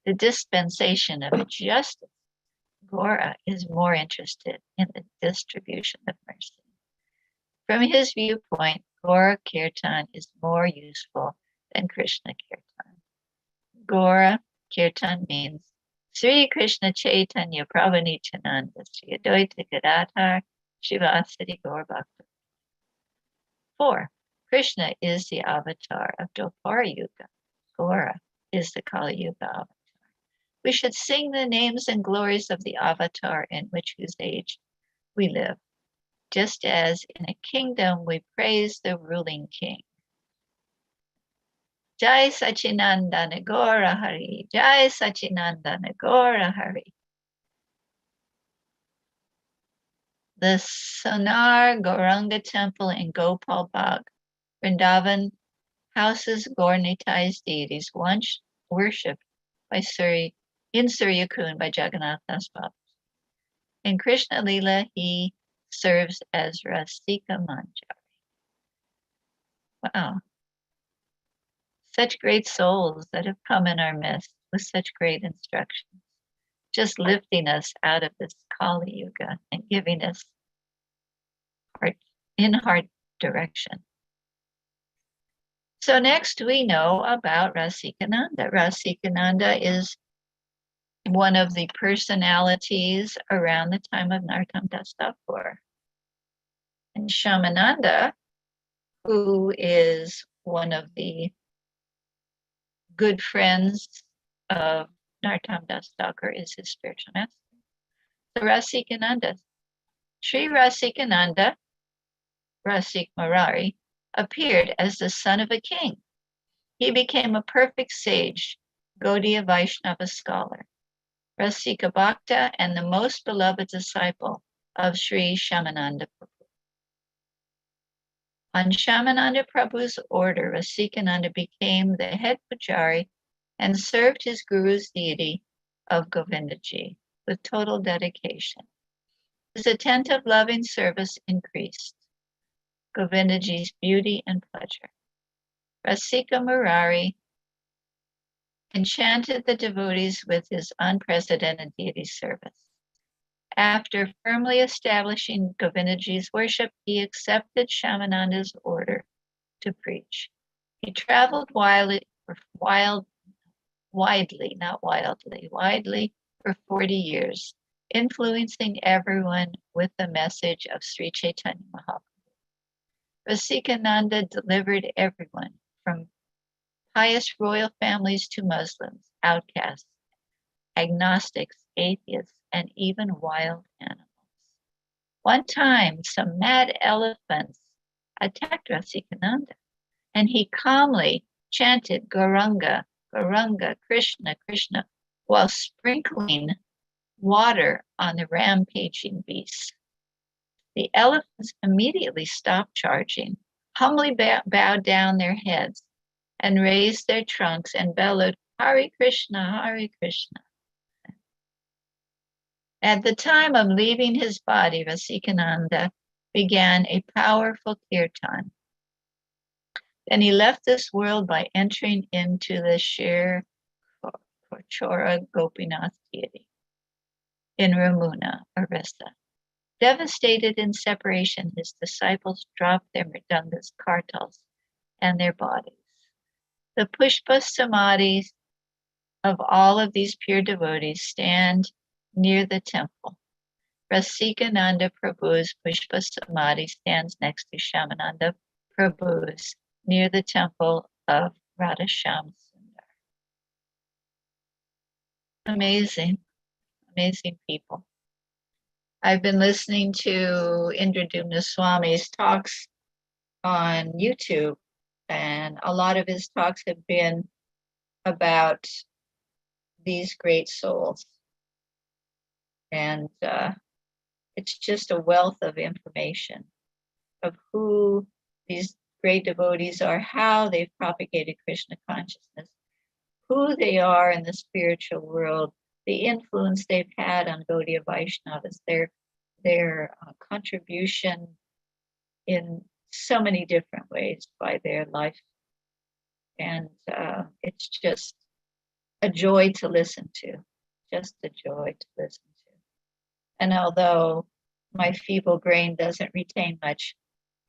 the dispensation of justice. Gora is more interested in the distribution of mercy. From his viewpoint, Gora Kirtan is more useful than Krishna Kirtan. Gora Kirtan means Sri Krishna Chaitanya Prabhu Nityananda Sri Advaita Gadadhar Shivasati Gaur Bhakta. 4, Krishna is the avatar of Dwapara Yuga. Gora is the Kali Yuga avatar. We should sing the names and glories of the avatar in whose age we live, just as in a kingdom we praise the ruling king. Jai Sachinandana Gaura Hari, Jai Sachinandana Gaura Hari. The Sonar Gauranga temple in Gopal Bagh, Vrindavan, houses Gaur-Nitai's deities once worshipped by in Surya Kund by Jagannath Das Babaji. In Krishna Lila, he serves as Rasika Manjari. Wow. Such great souls that have come in our midst with such great instructions, just lifting us out of this Kali Yuga and giving us heart direction. So next we know about Rasikananda. Rasikananda is one of the personalities around the time of Narottam Das Thakur. And Shamananda, who is one of the good friends of Narottam Das Thakur, is his spiritual master. So Rasikananda, Sri Rasikananda, Rasik Murari, appeared as the son of a king. He became a perfect sage, Gaudiya Vaishnava scholar, Rasika Bhakta, and the most beloved disciple of Sri Shamananda Prabhu. On Shamananda Prabhu's order, Rasikananda became the head pujari and served his guru's deity of Govindaji with total dedication. His attentive, loving service increased Govindaji's beauty and pleasure. Rasika Murari enchanted the devotees with his unprecedented deity service. After firmly establishing Govindaji's worship, he accepted Shamananda's order to preach. He traveled widely for 40 years, influencing everyone with the message of Sri Chaitanya Mahaprabhu. Rasikananda delivered everyone from pious royal families to Muslims, outcasts, agnostics, atheists, and even wild animals. One time, some mad elephants attacked Rasikananda, and he calmly chanted Gauranga, Gauranga, Krishna, Krishna, while sprinkling water on the rampaging beasts. The elephants immediately stopped charging, humbly bowed down their heads, and raised their trunks and bellowed, Hare Krishna, Hare Krishna. At the time of leaving his body, Rasikananda began a powerful kirtan. Then he left this world by entering into the Shir Kochora Gopinath deity in Ramuna, Orissa. Devastated in separation, his disciples dropped their mridungas, kartals, and their bodies. The Pushpa Samadhis of all of these pure devotees stand near the temple. Rasikananda Prabhu's Pushpa Samadhi stands next to Shamananda Prabhu's near the temple of Radha Shyam Sundar. Amazing, amazing people. I've been listening to Indradumna Swami's talks on YouTube, and a lot of his talks have been about these great souls. And it's just a wealth of information of who these great devotees are, how they've propagated Krishna consciousness, who they are in the spiritual world, the influence they've had on Gaudiya Vaishnavas, their contribution in so many different ways by their life. And it's just a joy to listen to, just a joy to listen to. And although my feeble brain doesn't retain much,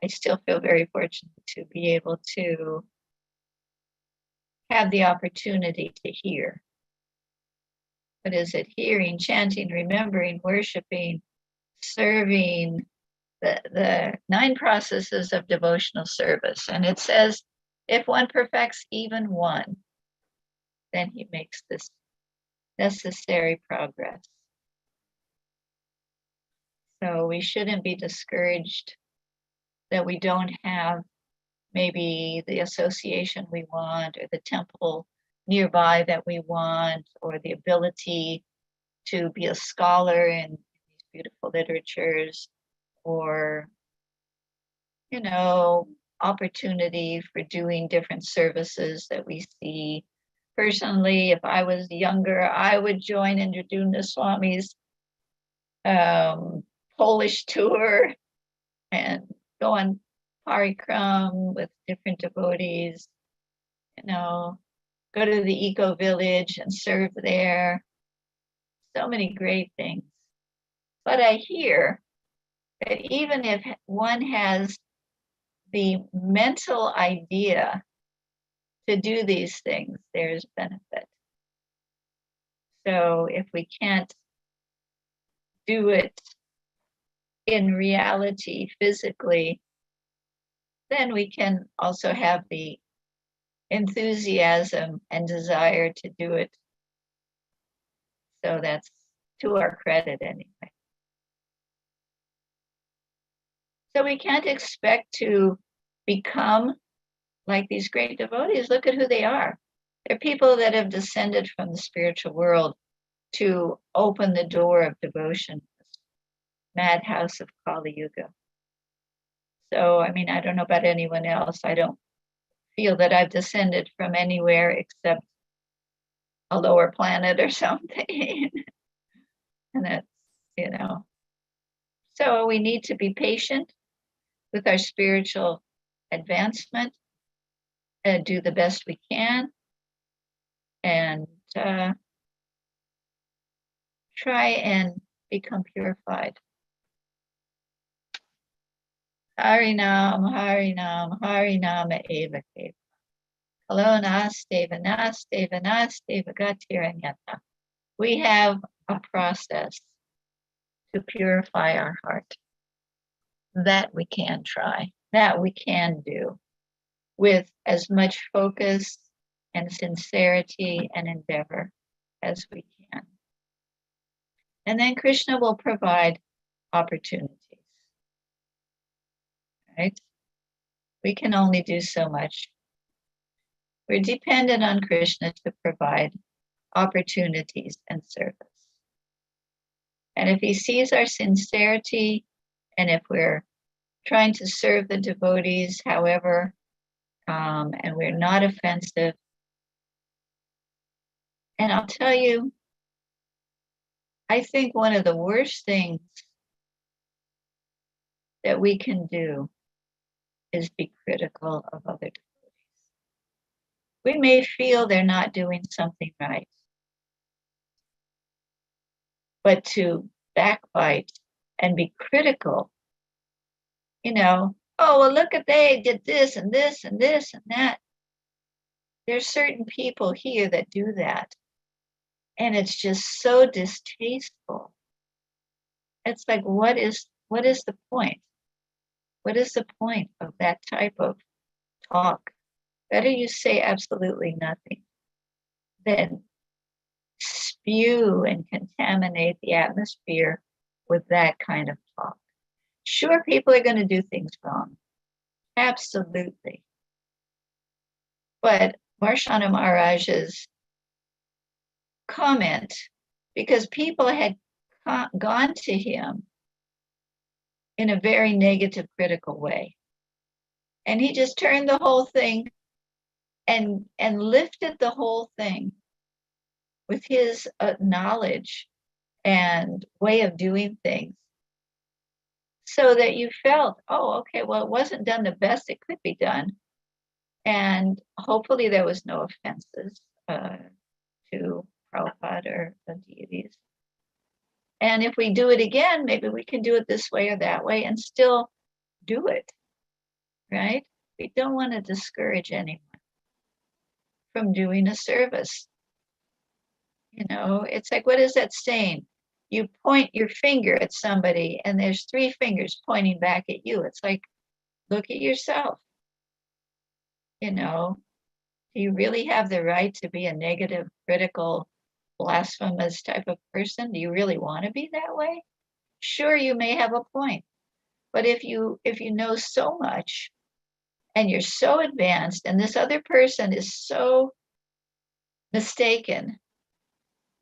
I still feel very fortunate to be able to have the opportunity to hear. What is it? Hearing, chanting, remembering, worshiping, serving, the 9 processes of devotional service. And it says, if one perfects even one, then he makes this necessary progress. So we shouldn't be discouraged that we don't have maybe the association we want, or the temple nearby that we want, or the ability to be a scholar in these beautiful literatures, or, you know, opportunity for doing different services that we see. Personally, if I was younger, I would join Indradumna Swami's Polish tour and go on parikram with different devotees, you know, go to the eco village and serve there. So many great things. But I hear that even if one has the mental idea to do these things, there's benefit. So if we can't do it in reality, physically, then we can also have the enthusiasm and desire to do it. So that's to our credit anyway. So we can't expect to become like these great devotees. Look at who they are. They're people that have descended from the spiritual world to open the door of devotion, madhouse of Kali Yuga. So, I mean, I don't know about anyone else. I don't feel that I've descended from anywhere except a lower planet or something. And that's, you know. So we need to be patient with our spiritual advancement, and do the best we can, and try and become purified. Harinam, Harinam, Harinama Eva Keva. Kalonasteva, Nasteva, Nasteva, Gatiranyata. We have a process to purify our heart. That we can try, that we can do with as much focus and sincerity and endeavor as we can. And then Krishna will provide opportunities, right? We can only do so much. We're dependent on Krishna to provide opportunities and service. And if he sees our sincerity, and if we're trying to serve the devotees, however, and we're not offensive, and I'll tell you, I think one of the worst things that we can do is be critical of other devotees. We may feel they're not doing something right, but to backbite and be critical, you know, oh, well, look at they did this and this and this and that. there's certain people here that do that. And it's just so distasteful. It's like, what is the point? What is the point of that type of talk? Better you say absolutely nothing than spew and contaminate the atmosphere with that kind of talk. Sure, people are going to do things wrong. Absolutely. But Marshana Maharaj's comment, because people had gone to him in a very negative, critical way. And he just turned the whole thing and lifted the whole thing with his knowledge and way of doing things, so that you felt, oh, okay, well, it wasn't done the best it could be done. And hopefully there was no offenses to Prabhupada or the deities. And if we do it again, maybe we can do it this way or that way and still do it, right? We don't want to discourage anyone from doing a service. You know, it's like, what is that saying? You point your finger at somebody and there's 3 fingers pointing back at you. It's like, look at yourself. You know, do you really have the right to be a negative, critical, blasphemous type of person? Do you really want to be that way? Sure, you may have a point. But if you know so much and you're so advanced and this other person is so mistaken,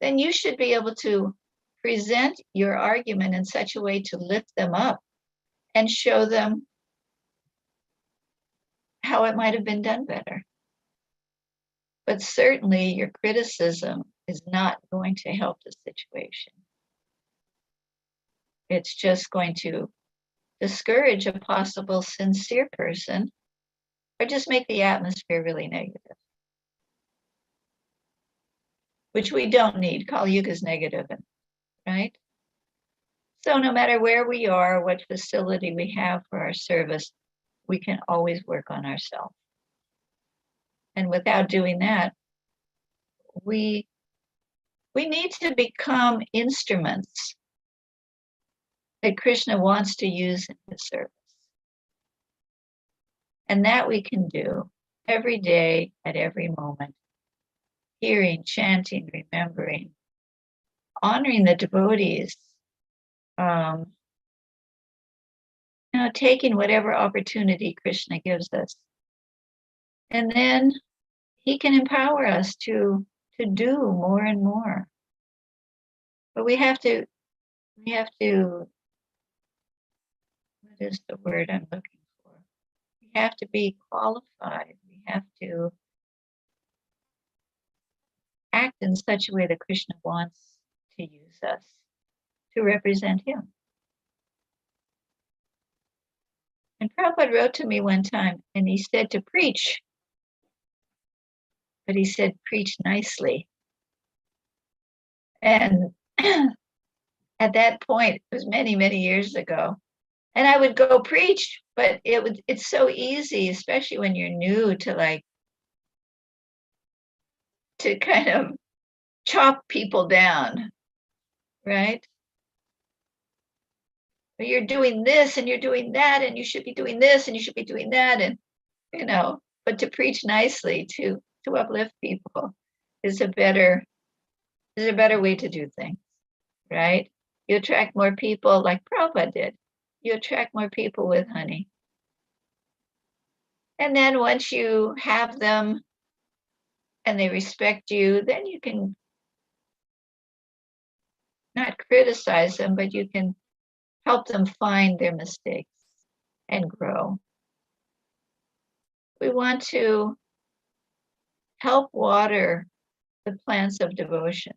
then you should be able to present your argument in such a way to lift them up and show them how it might have been done better. But certainly your criticism is not going to help the situation. It's just going to discourage a possible sincere person or just make the atmosphere really negative, which we don't need. Kali Yuga is negative, right? So no matter where we are, what facility we have for our service, we can always work on ourselves. And without doing that, we need to become instruments that Krishna wants to use in his service. And that we can do every day, at every moment, hearing, chanting, remembering, honoring the devotees, taking whatever opportunity Krishna gives us. And then he can empower us to do more and more. But we have to, what is the word I'm looking for? We have to be qualified. We have to act in such a way that Krishna wants to use us to represent him. And Prabhupada wrote to me one time and he said to preach, but he said, preach nicely. And at that point, it was many, many years ago. And I would go preach, but it's so easy, especially when you're new, to kind of chop people down, right? But you're doing this and you're doing that, and you should be doing this and you should be doing that. And, but to preach nicely, to uplift people is a better way to do things, right? You attract more people like Prabhupada did. You attract more people with honey. And then once you have them and they respect you, then you can not criticize them, but you can help them find their mistakes and grow. We want to help water the plants of devotion.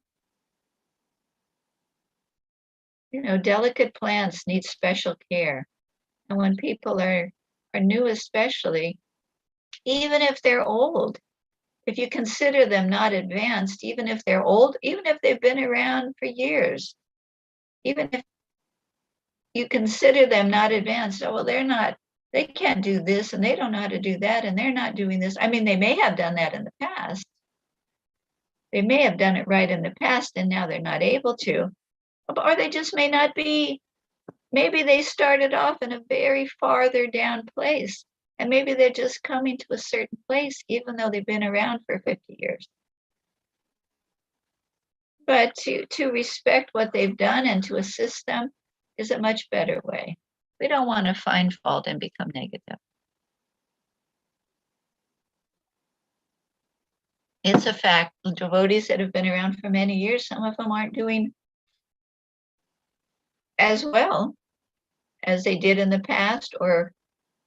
Delicate plants need special care. And when people are new especially, even if they're old, if you consider them not advanced, even if they're old, even if they've been around for years, even if you consider them not advanced, oh, well, they're not they can't do this and they don't know how to do that and they're not doing this. I mean, they may have done that in the past. They may have done it right in the past and now they're not able to. Or they just may not be, maybe they started off in a very farther down place. And maybe they're just coming to a certain place, even though they've been around for 50 years. But to respect what they've done and to assist them is a much better way. We don't want to find fault and become negative. It's a fact. Devotees that have been around for many years, some of them aren't doing as well as they did in the past, or,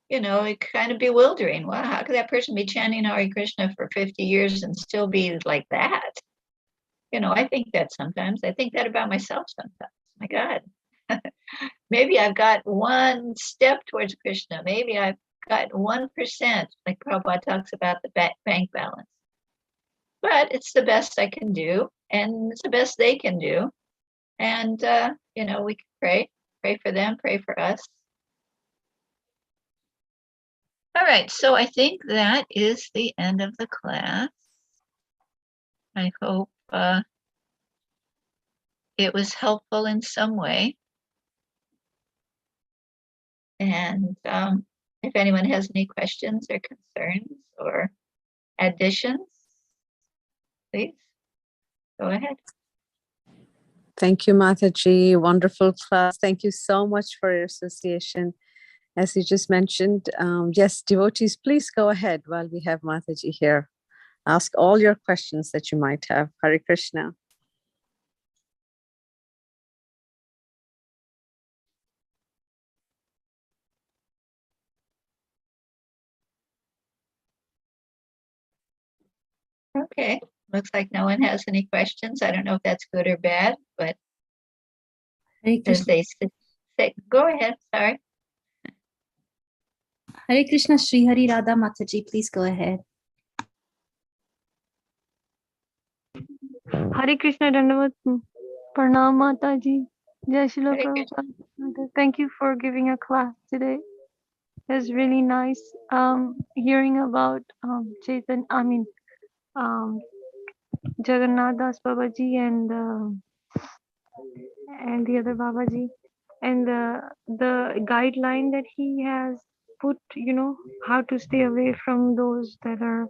you know, it kind of bewildering. Wow, how could that person be chanting Hare Krishna for 50 years and still be like that? You know, I think that sometimes. I think that about myself sometimes. My God, maybe I've got one step towards Krishna. Maybe I've got 1%, like Prabhupada talks about the bank balance. But it's the best I can do, and it's the best they can do. And, you know, we can pray for them, pray for us. All right, so I think that is the end of the class. I hope it was helpful in some way. And if anyone has any questions or concerns or additions, please go ahead. Thank you, Mataji. Wonderful class. Thank you so much for your association. As you just mentioned, yes, devotees, please go ahead while we have Mataji here. Ask all your questions that you might have. Hare Krishna. Okay, looks like no one has any questions. I don't know if that's good or bad, but as they say, go ahead, sorry. Hare Krishna, Sri Hari Radha Mataji, please go ahead. Hare Krishna, Dandavat, Pranam Mataji, Jai Shila Prabhupada. Thank you for giving a class today. It was really nice hearing about Jagannath Das Babaji and the other Babaji, and the guideline that he has put, you know, how to stay away from those that are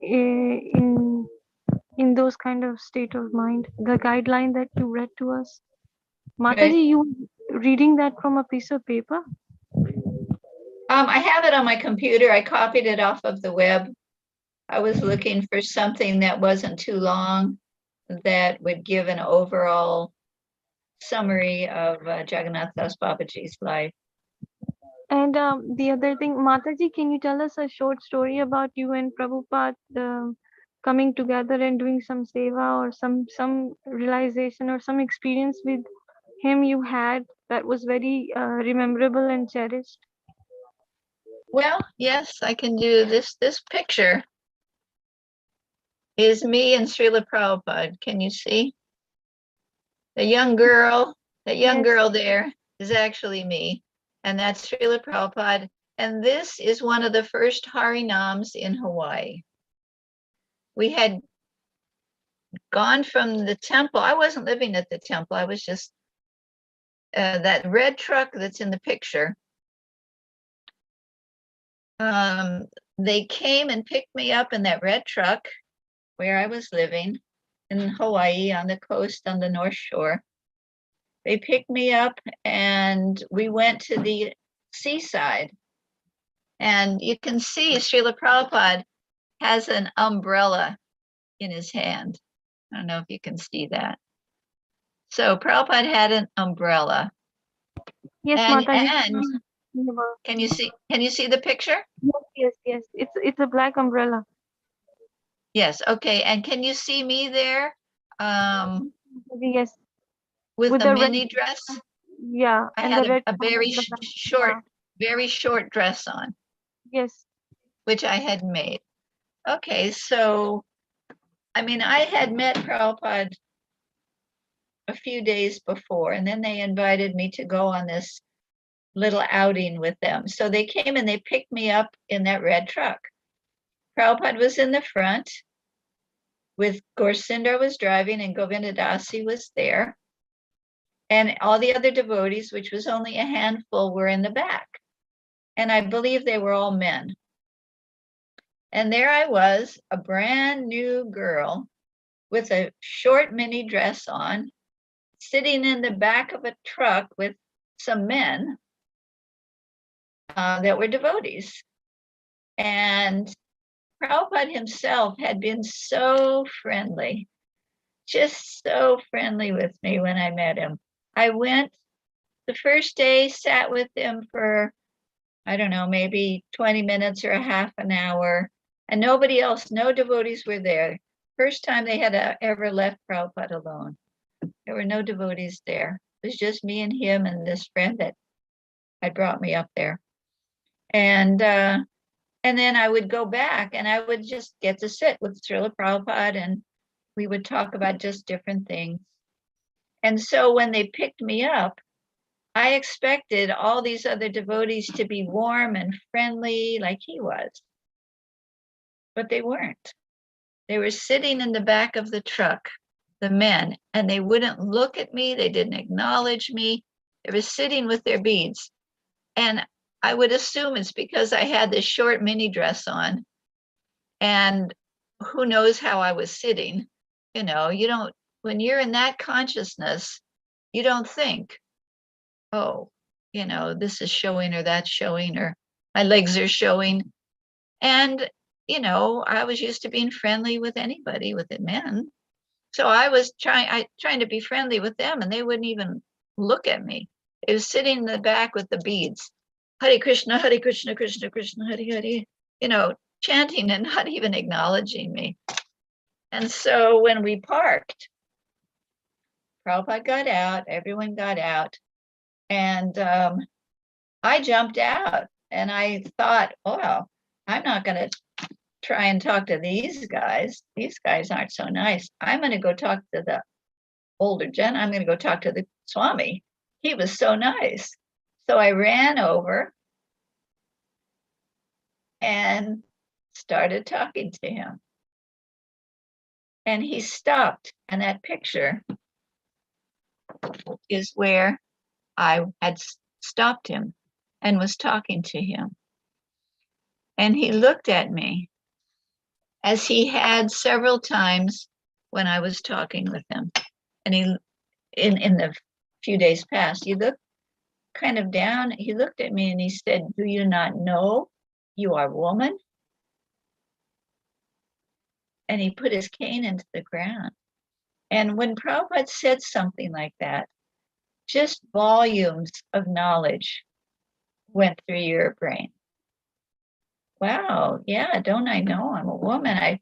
in those kind of state of mind. The guideline that you read to us, Mataji, Right. you reading that from a piece of paper? I have it on my computer. I copied it off of the web. I was looking for something that wasn't too long, that would give an overall summary of Jagannath Das Babaji's life. And the other thing, Mataji, can you tell us a short story about you and Prabhupada coming together and doing some seva, or some realization or some experience with him you had that was very rememberable and cherished? Well, yes, I can do this. This picture is me and Srila Prabhupada. Can you see? The young girl, Yes. girl there is actually me. And that's Srila Prabhupada. And this is one of the first Harinams in Hawaii. We had gone from the temple. I wasn't living at the temple. I was just that red truck that's in the picture. They came and picked me up in that red truck where I was living in Hawaii on the coast on the North Shore. They picked me up and we went to the seaside. And you can see Srila Prabhupada has an umbrella in his hand. I don't know if you can see that. So Prabhupada had an umbrella. Yes, And Mataji. can you see the picture? Yes. It's a black umbrella. Yes, okay. And can you see me there? Yes. With With the the mini red, dress? yeah, I and had the red a very yeah. short dress on, Yes. which I had made. Okay, so, I mean, I had met Prabhupada a few days before, and then they invited me to go on this little outing with them. So they came and they picked me up in that red truck. Prabhupada was in the front with Gorsindar was driving and Govindadasi was there. And all the other devotees, which was only a handful, were in the back. And I believe they were all men. And there I was, a brand new girl with a short mini dress on, sitting in the back of a truck with some men that were devotees. And Prabhupada himself had been so friendly, just so friendly with me when I met him. I went the first day, sat with him for, I don't know, maybe 20 minutes or a half an hour, and nobody else, no devotees were there. First time they had ever left Prabhupada alone. There were no devotees there. It was just me and him and this friend that had brought me up there. And then I would go back and I would just get to sit with Srila Prabhupada and we would talk about just different things. And so when they picked me up, I expected all these other devotees to be warm and friendly like he was. But they weren't. They were sitting in the back of the truck, the men, and they wouldn't look at me. They didn't acknowledge me. They were sitting with their beads. And I would assume it's because I had this short mini dress on. And who knows how I was sitting. You know, you don't, when you're in that consciousness, you don't think, oh, you know, this is showing or that's showing or my legs are showing. And, you know, I was used to being friendly with anybody, with the men. So I was trying to be friendly with them and they wouldn't even look at me. It was sitting in the back with the beads. Hare Krishna, Krishna, Krishna, Hare Hare, you know, chanting and not even acknowledging me. And so when we parked, Prabhupada got out, everyone got out, and I jumped out and I thought, oh, I'm not going to try and talk to these guys. These guys aren't so nice. I'm going to go talk to the older gen. I'm going to go talk to the Swami. He was so nice. So I ran over and started talking to him. And he stopped. And that picture is where I had stopped him and was talking to him. And he looked at me as he had several times when I was talking with him. And he, in the few days past, he looked kind of down. He looked at me and he said, "Do you not know you are a woman?" And he put his cane into the ground. And when Prabhupada said something like that, just volumes of knowledge went through your brain. Wow, yeah, don't I know I'm a woman?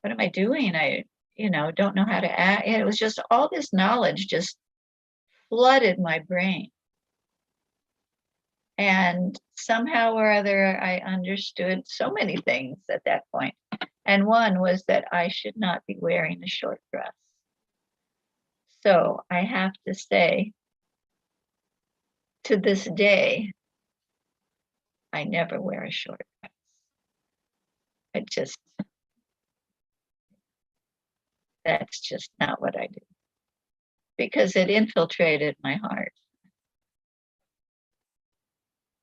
What am I doing? I, don't know how to act. And it was just all this knowledge just flooded my brain. And somehow or other, I understood so many things at that point. And one was that I should not be wearing a short dress. So I have to say, to this day, I never wear a short dress. That's just not what I do. Because it infiltrated my heart.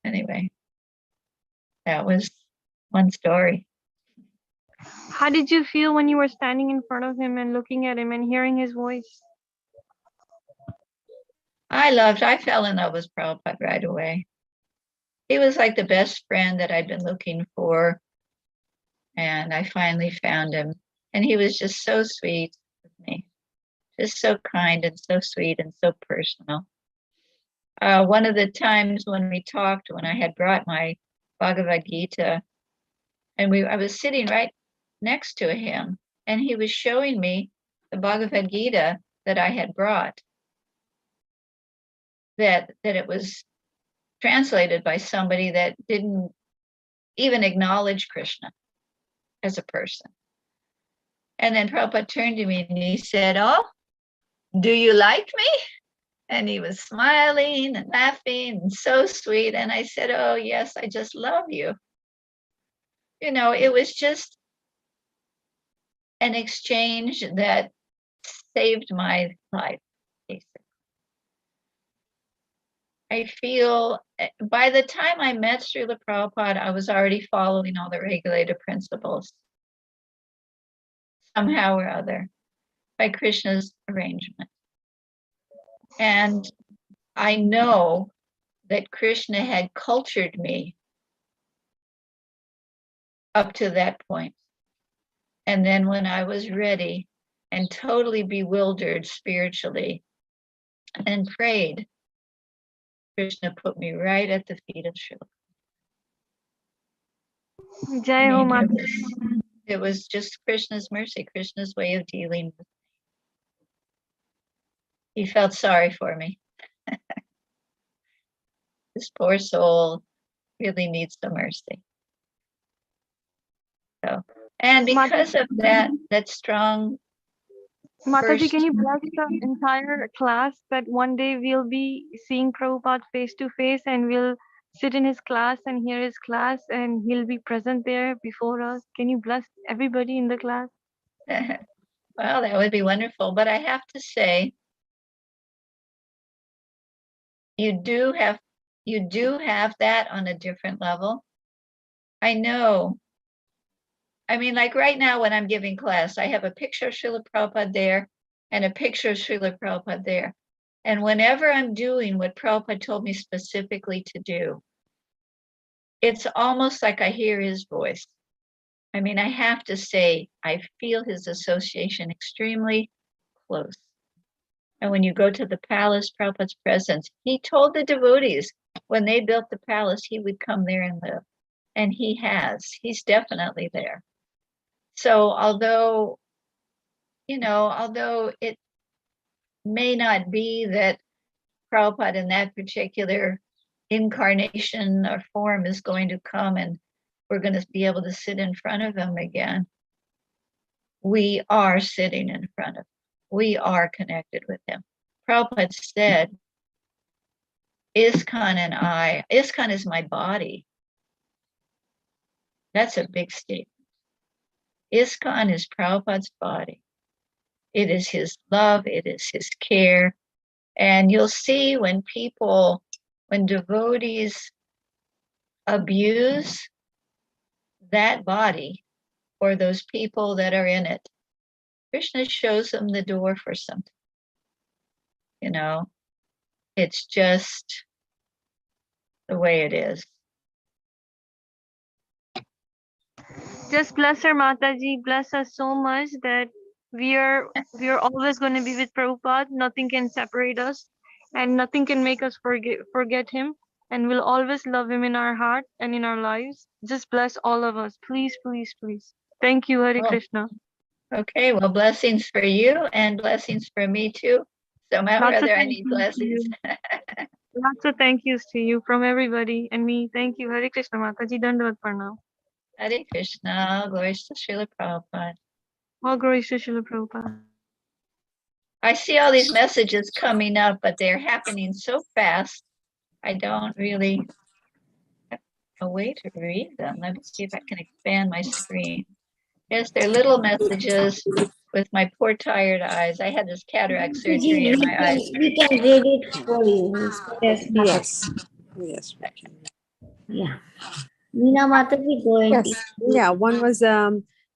Anyway, that was one story. How did you feel when you were standing in front of him and looking at him and hearing his voice? I fell in love with Prabhupada right away. He was like the best friend that I'd been looking for. And I finally found him. And he was just so sweet with me. Just so kind and so sweet and so personal. One of the times when we talked, when I had brought my Bhagavad Gita, and I was sitting right next to him, and he was showing me the Bhagavad Gita that I had brought, that it was translated by somebody that didn't even acknowledge Krishna as a person. And then Prabhupada turned to me and he said, "Oh, do you like me?" And he was smiling and laughing and so sweet. And I said, oh, yes, I just love you. You know, it was just an exchange that saved my life, basically. I feel by the time I met Srila Prabhupada, I was already following all the regulated principles, somehow or other, by Krishna's arrangement. And I know that Krishna had cultured me up to that point. And then when I was ready and totally bewildered spiritually and prayed, Krishna put me right at the feet of Srila. Jai Ho Mata. It was just Krishna's mercy, Krishna's way of dealing with me. He felt sorry for me. This poor soul really needs some mercy. So, and because of that strong Mataji, can you bless the entire class that one day we'll be seeing Prabhupada face to face and we'll sit in his class and hear his class and he'll be present there before us? Can you bless everybody in the class? Well, that would be wonderful. But I have to say, you do have that on a different level. I know. I mean, like right now when I'm giving class, I have a picture of Srila Prabhupada there and a picture of Srila Prabhupada there. And whenever I'm doing what Prabhupada told me specifically to do, it's almost like I hear his voice. I mean, I have to say, I feel his association extremely close. And when you go to the palace, Prabhupada's presence, he told the devotees when they built the palace, he would come there and live. And he's definitely there. So although it may not be that Prabhupada in that particular incarnation or form is going to come and we're going to be able to sit in front of him again, we are sitting in front of him. We are connected with him. Prabhupada said, ISKCON is my body. That's a big statement. ISKCON is Prabhupada's body. It is his love, it is his care. And you'll see when devotees abuse that body or those people that are in it, Krishna shows them the door for something. You know, it's just the way it is. Just bless her, Mataji. Bless us so much that we are always going to be with Prabhupada. Nothing can separate us and nothing can make us forget him. And we'll always love him in our heart and in our lives. Just bless all of us. Please, please, please. Thank you, Hare Krishna. Okay, well, blessings for you and blessings for me too. Somehow or other, I need blessings. Lots of thank yous to you from everybody and me. Thank you, Hare Krishna, Mataji. Dandavat Pranam. Hare Krishna, glories to Srila Prabhupada. All glories to Srila Prabhupada. I see all these messages coming up, but they're happening so fast. I don't really have a way to read them. Let me see if I can expand my screen. Yes, they're little messages with my poor tired eyes. I had this cataract surgery in my eyes. We can read it for you. Yes, we can. Yeah. Meena Mataji, go ahead. Yes. Yeah, one was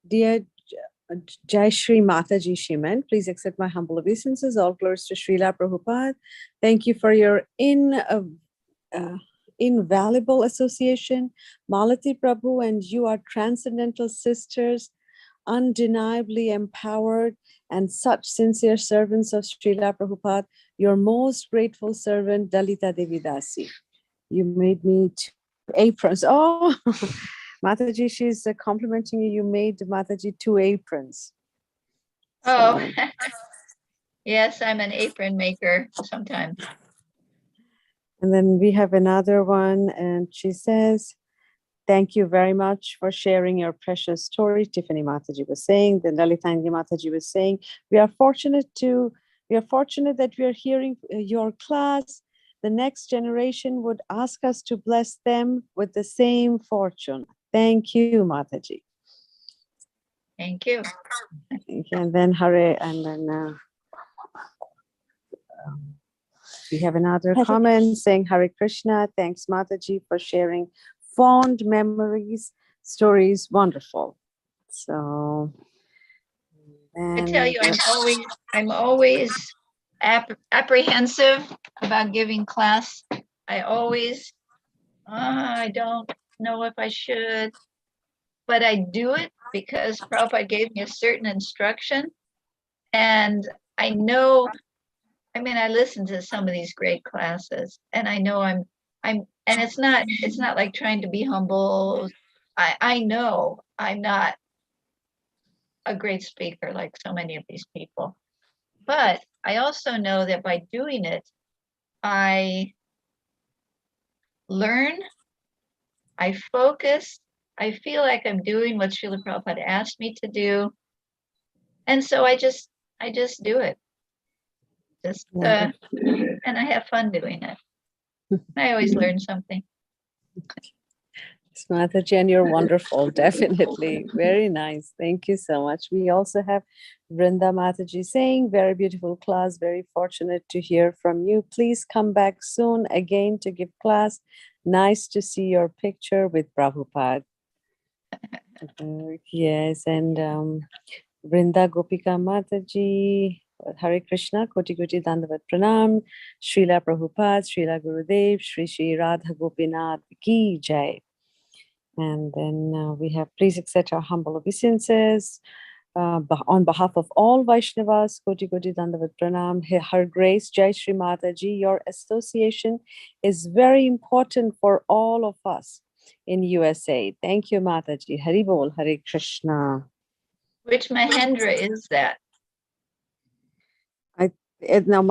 dear Jayasri Mataji, she meant, please accept my humble obeisances. All glories to Srila Prabhupada. Thank you for your invaluable association. Malati Prabhu and you are transcendental sisters, undeniably empowered and such sincere servants of Srila Prabhupada. Your most grateful servant, Dalita Devi Dasi. You made me 2 aprons. Oh, Mataji, she's complimenting you. You made Mataji 2 aprons. Oh, so. Yes, I'm an apron maker sometimes. And then we have another one, and she says, thank you very much for sharing your precious story. Tiffany Mataji was saying, then Lalitanga Mataji was saying, we are fortunate to We are fortunate that we are hearing your class. The next generation would ask us to bless them with the same fortune. Thank you, Mataji. Thank you. Thank you. And then Hare, and then we have another comment saying, Hare Krishna, thanks Mataji for sharing fond memories, stories, wonderful. So, I tell you, I'm always apprehensive about giving class. I always, I don't know if I should, but I do it because Prabhupada gave me a certain instruction. And I know, I mean, I listen to some of these great classes, and I know and it's not like trying to be humble. I know I'm not a great speaker like so many of these people, but I also know that by doing it, I learn, I focus, I feel like I'm doing what Srila Prabhupada asked me to do. And so I just do it. And I have fun doing it. I always learn something. Mataji, and you're wonderful, definitely. Very nice. Thank you so much. We also have Vrinda Mataji saying, very beautiful class, very fortunate to hear from you. Please come back soon again to give class. Nice to see your picture with Prabhupada. Yes, and Vrinda Gopika Mataji, Hare Krishna, Koti Koti Dandavat Pranam, Srila Prabhupada, Srila Gurudev, Shri Shri Radha Gopinath Ki Jai. And then we have, please accept our humble obeisances on behalf of all Vaishnavas, Koti Koti Dandavat Pranam, Her Grace Jayasri Mataji. Your association is very important for all of us in USA. Thank you, Mataji. Hari Bol, Hare Krishna. Which Mahendra is that? Now,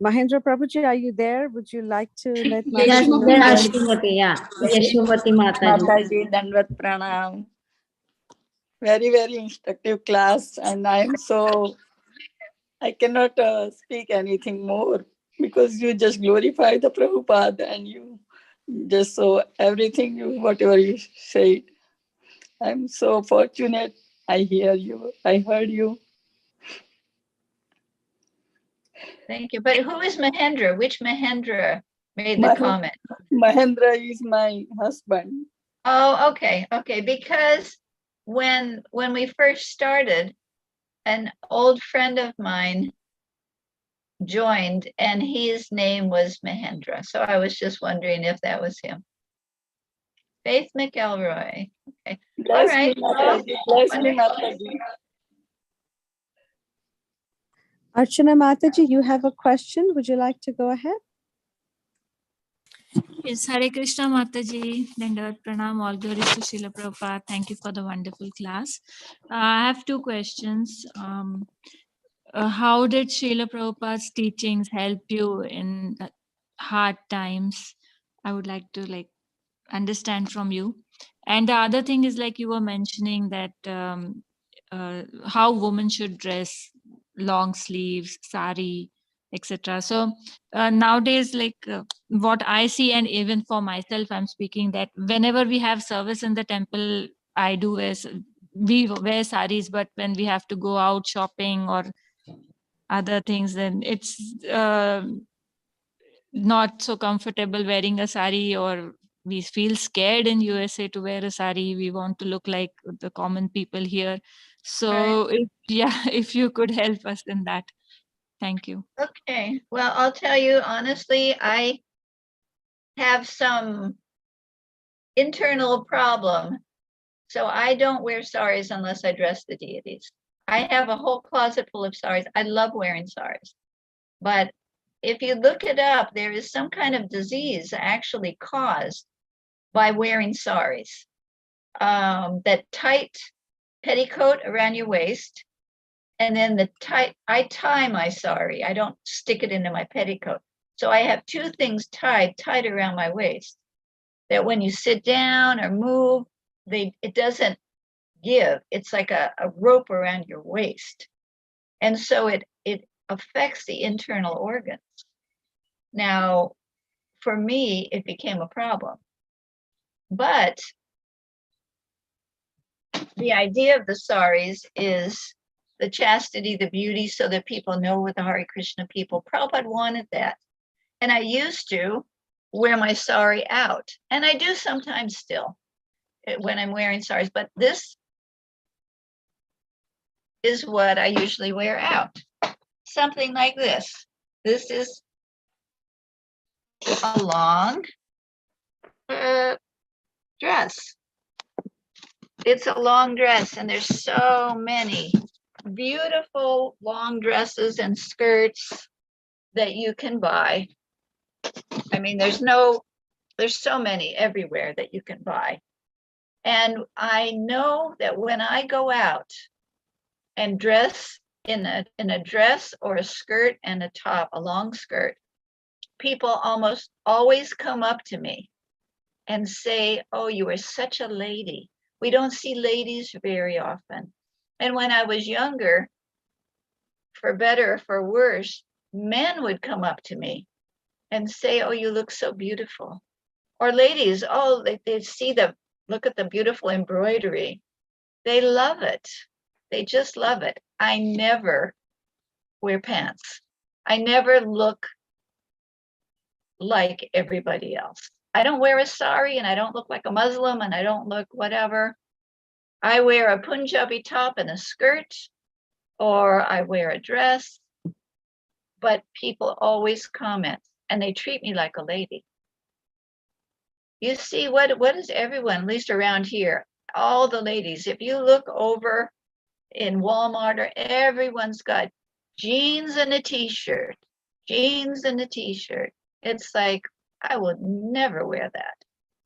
Mahendra Prabhuji, are you there? Would you like to let Yes, Mataji know? Yashwamati, yeah. Yashwamati Mataji. Mataji, Dandavat Pranam. Very, very instructive class. And I cannot speak anything more because you just glorify the Prabhupada and you just so everything, whatever you said. I'm so fortunate. I hear you. I heard you. Thank you. But who is Mahendra? Which Mahendra made the comment? Mahendra is my husband. Oh, okay. Okay. Because when we first started, an old friend of mine joined and his name was Mahendra. So I was just wondering if that was him. Faith McElroy. Okay. All right. Bless me, Mataji. Archana Mataji, you have a question. Would you like to go ahead? Yes, Hare Krishna Mataji, Dandavat Pranam, all glories to Srila Prabhupada. Thank you for the wonderful class. I have two questions. How did Srila Prabhupada's teachings help you in hard times? I would like to understand from you. And the other thing is you were mentioning that how women should dress, long sleeves, sari, etc. So nowadays, what I see, and even for myself, I'm speaking that whenever we have service in the temple, we wear saris, but when we have to go out shopping or other things, then it's not so comfortable wearing a sari, or we feel scared in USA to wear a sari. We want to look like the common people here. So if you could help us in that. Thank you. Okay. Well, I'll tell you honestly, I have some internal problem. So I don't wear saris unless I dress the deities. I have a whole closet full of saris. I love wearing saris. But if you look it up, there is some kind of disease actually caused by wearing saris. That tight petticoat around your waist, and then I tie my sari. I don't stick it into my petticoat. So I have two things tied tight around my waist, that when you sit down or move, it doesn't give. It's like a rope around your waist. And so it affects the internal organs. Now, for me, it became a problem. But the idea of the saris is the chastity, the beauty, so that people know what the Hare Krishna people. Prabhupada wanted that. And I used to wear my sari out. And I do sometimes still when I'm wearing saris. But this is what I usually wear out. Something like this. This is a long dress. It's a long dress, and there's so many beautiful long dresses and skirts that you can buy. I mean, there's so many everywhere that you can buy. And I know that when I go out and dress in a dress or a skirt and a top, a long skirt, people almost always come up to me and say, "Oh, you are such a lady." We don't see ladies very often. And when I was younger, for better or for worse, men would come up to me and say, "Oh, you look so beautiful." Or ladies, oh, they see look at the beautiful embroidery. They love it. They just love it. I never wear pants. I never look like everybody else. I don't wear a sari, and I don't look like a Muslim, and I don't look whatever. I wear a Punjabi top and a skirt, or I wear a dress, but people always comment, and they treat me like a lady. You see, what is everyone, at least around here, all the ladies, if you look over in Walmart, or everyone's got jeans and a t-shirt, jeans and a t-shirt. It's like, I would never wear that,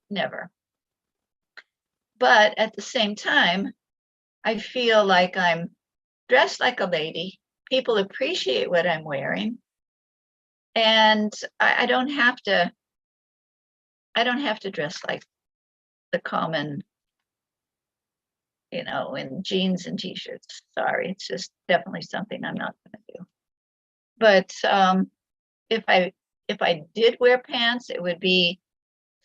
never. But at the same time, I feel like I'm dressed like a lady. People appreciate what I'm wearing. And I don't have to dress like the common, in jeans and t-shirts. Sorry, it's just definitely something I'm not going to do. But if I did wear pants, it would be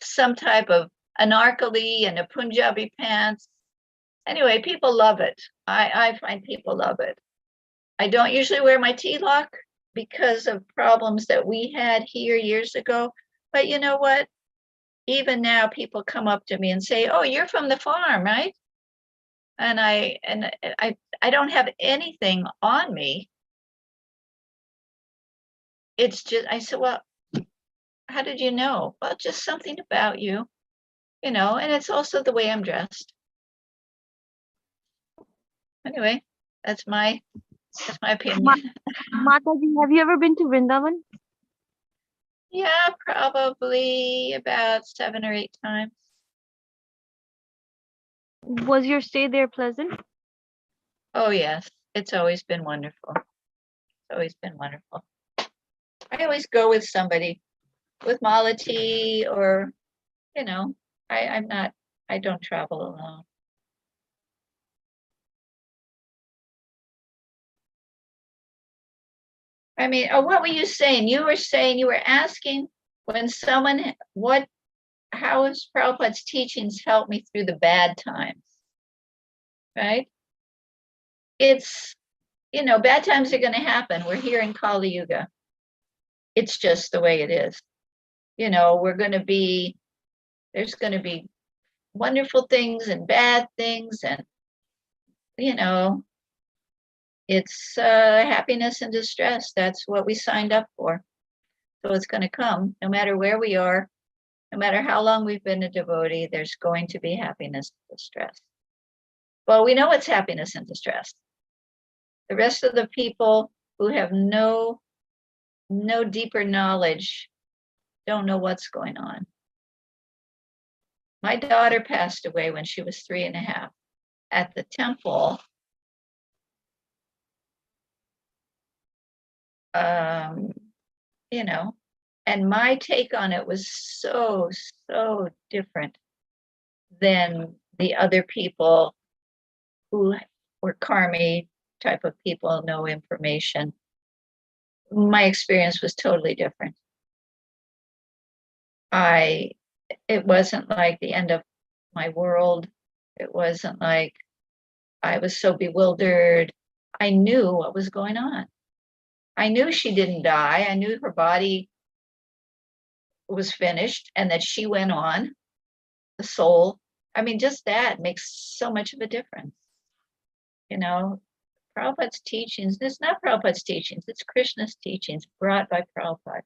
some type of anarkali and a Punjabi pants. Anyway, people love it. I find people love it. I don't usually wear my T-lock because of problems that we had here years ago. But you know what? Even now, people come up to me and say, "Oh, you're from the farm, right?" And I don't have anything on me. It's just, I said, "Well, how did you know?" "Well, just something about you, and it's also the way I'm dressed." Anyway, that's my opinion. Mataji, have you ever been to Vrindavan? Yeah, probably about 7 or 8 times. Was your stay there pleasant? Oh, yes. It's always been wonderful. It's always been wonderful. I always go with somebody, with Malati, or, I don't travel alone. I mean, what were you saying? You were asking when someone, how has Prabhupada's teachings helped me through the bad times, right? It's, bad times are going to happen. We're here in Kali Yuga. It's just the way it is. There's going to be wonderful things and bad things, and, it's happiness and distress. That's what we signed up for. So it's going to come, no matter where we are, no matter how long we've been a devotee, there's going to be happiness and distress. Well, we know it's happiness and distress. The rest of the people who have no deeper knowledge don't know what's going on. My daughter passed away when she was 3.5 at the temple. And my take on it was so different than the other people who were karmi type of people know information. My experience was totally different. It wasn't like the end of my world. It wasn't like I was so bewildered. I knew what was going on. I knew she didn't die. I knew her body was finished and that she went on, the soul. I mean, just that makes so much of a difference. You know, Prabhupada's teachings, it's not Prabhupada's teachings, it's Krishna's teachings brought by Prabhupada,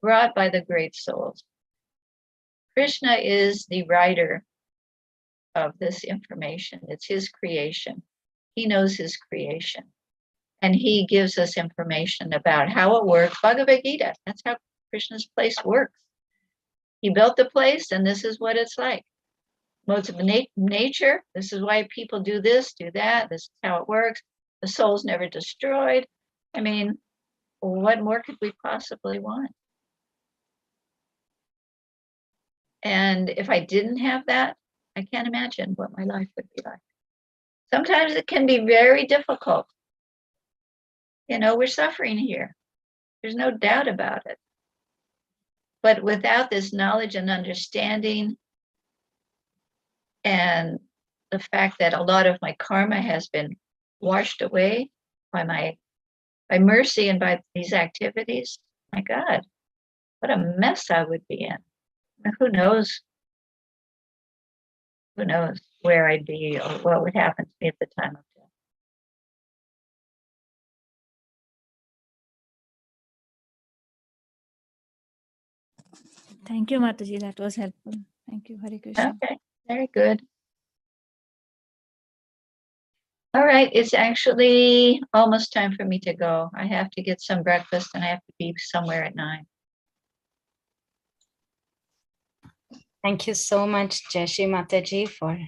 brought by the great souls. Krishna is the writer of this information. It's his creation. He knows his creation. And he gives us information about how it works. Bhagavad Gita, that's how Krishna's place works. He built the place, and this is what it's like. Modes of nature, this is why people do this, do that, this is how it works. The soul's never destroyed. I mean, what more could we possibly want? And if I didn't have that, I can't imagine what my life would be like. Sometimes it can be very difficult. You know, we're suffering here. There's no doubt about it. But without this knowledge and understanding, and the fact that a lot of my karma has been washed away by mercy and by these activities, my God, what a mess I would be in. And who knows where I'd be or what would happen to me at the time of death. Thank you, Mataji. That was helpful. Thank you, Hare Krishna. Okay, very good. All right, it's actually almost time for me to go. I have to get some breakfast and I have to be somewhere at 9. Thank you so much, Jayasri Mataji, for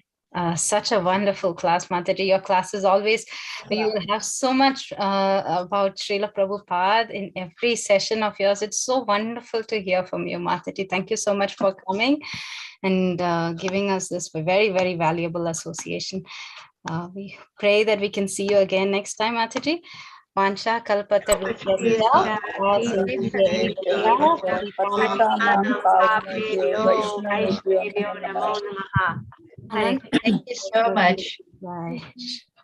such a wonderful class, Mataji. Your class is always, you will have so much about Srila Prabhupada in every session of yours. It's so wonderful to hear from you, Mataji. Thank you so much for coming and giving us this very, very valuable association. We pray that we can see you again next time, Mataji. Vansha kalpata Thank you so much.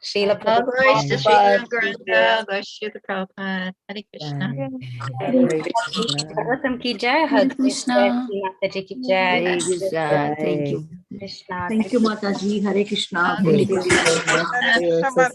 Sheila All glories to Srila Granda, glories to the Prabhupada. Hare Krishna. Bhagavatam ki jai, Hare Krishna. Mataji ki jai. Hare Krishna. Thank you. Krishna. Thank you, Mataji. Hare Krishna. Thank you so much for your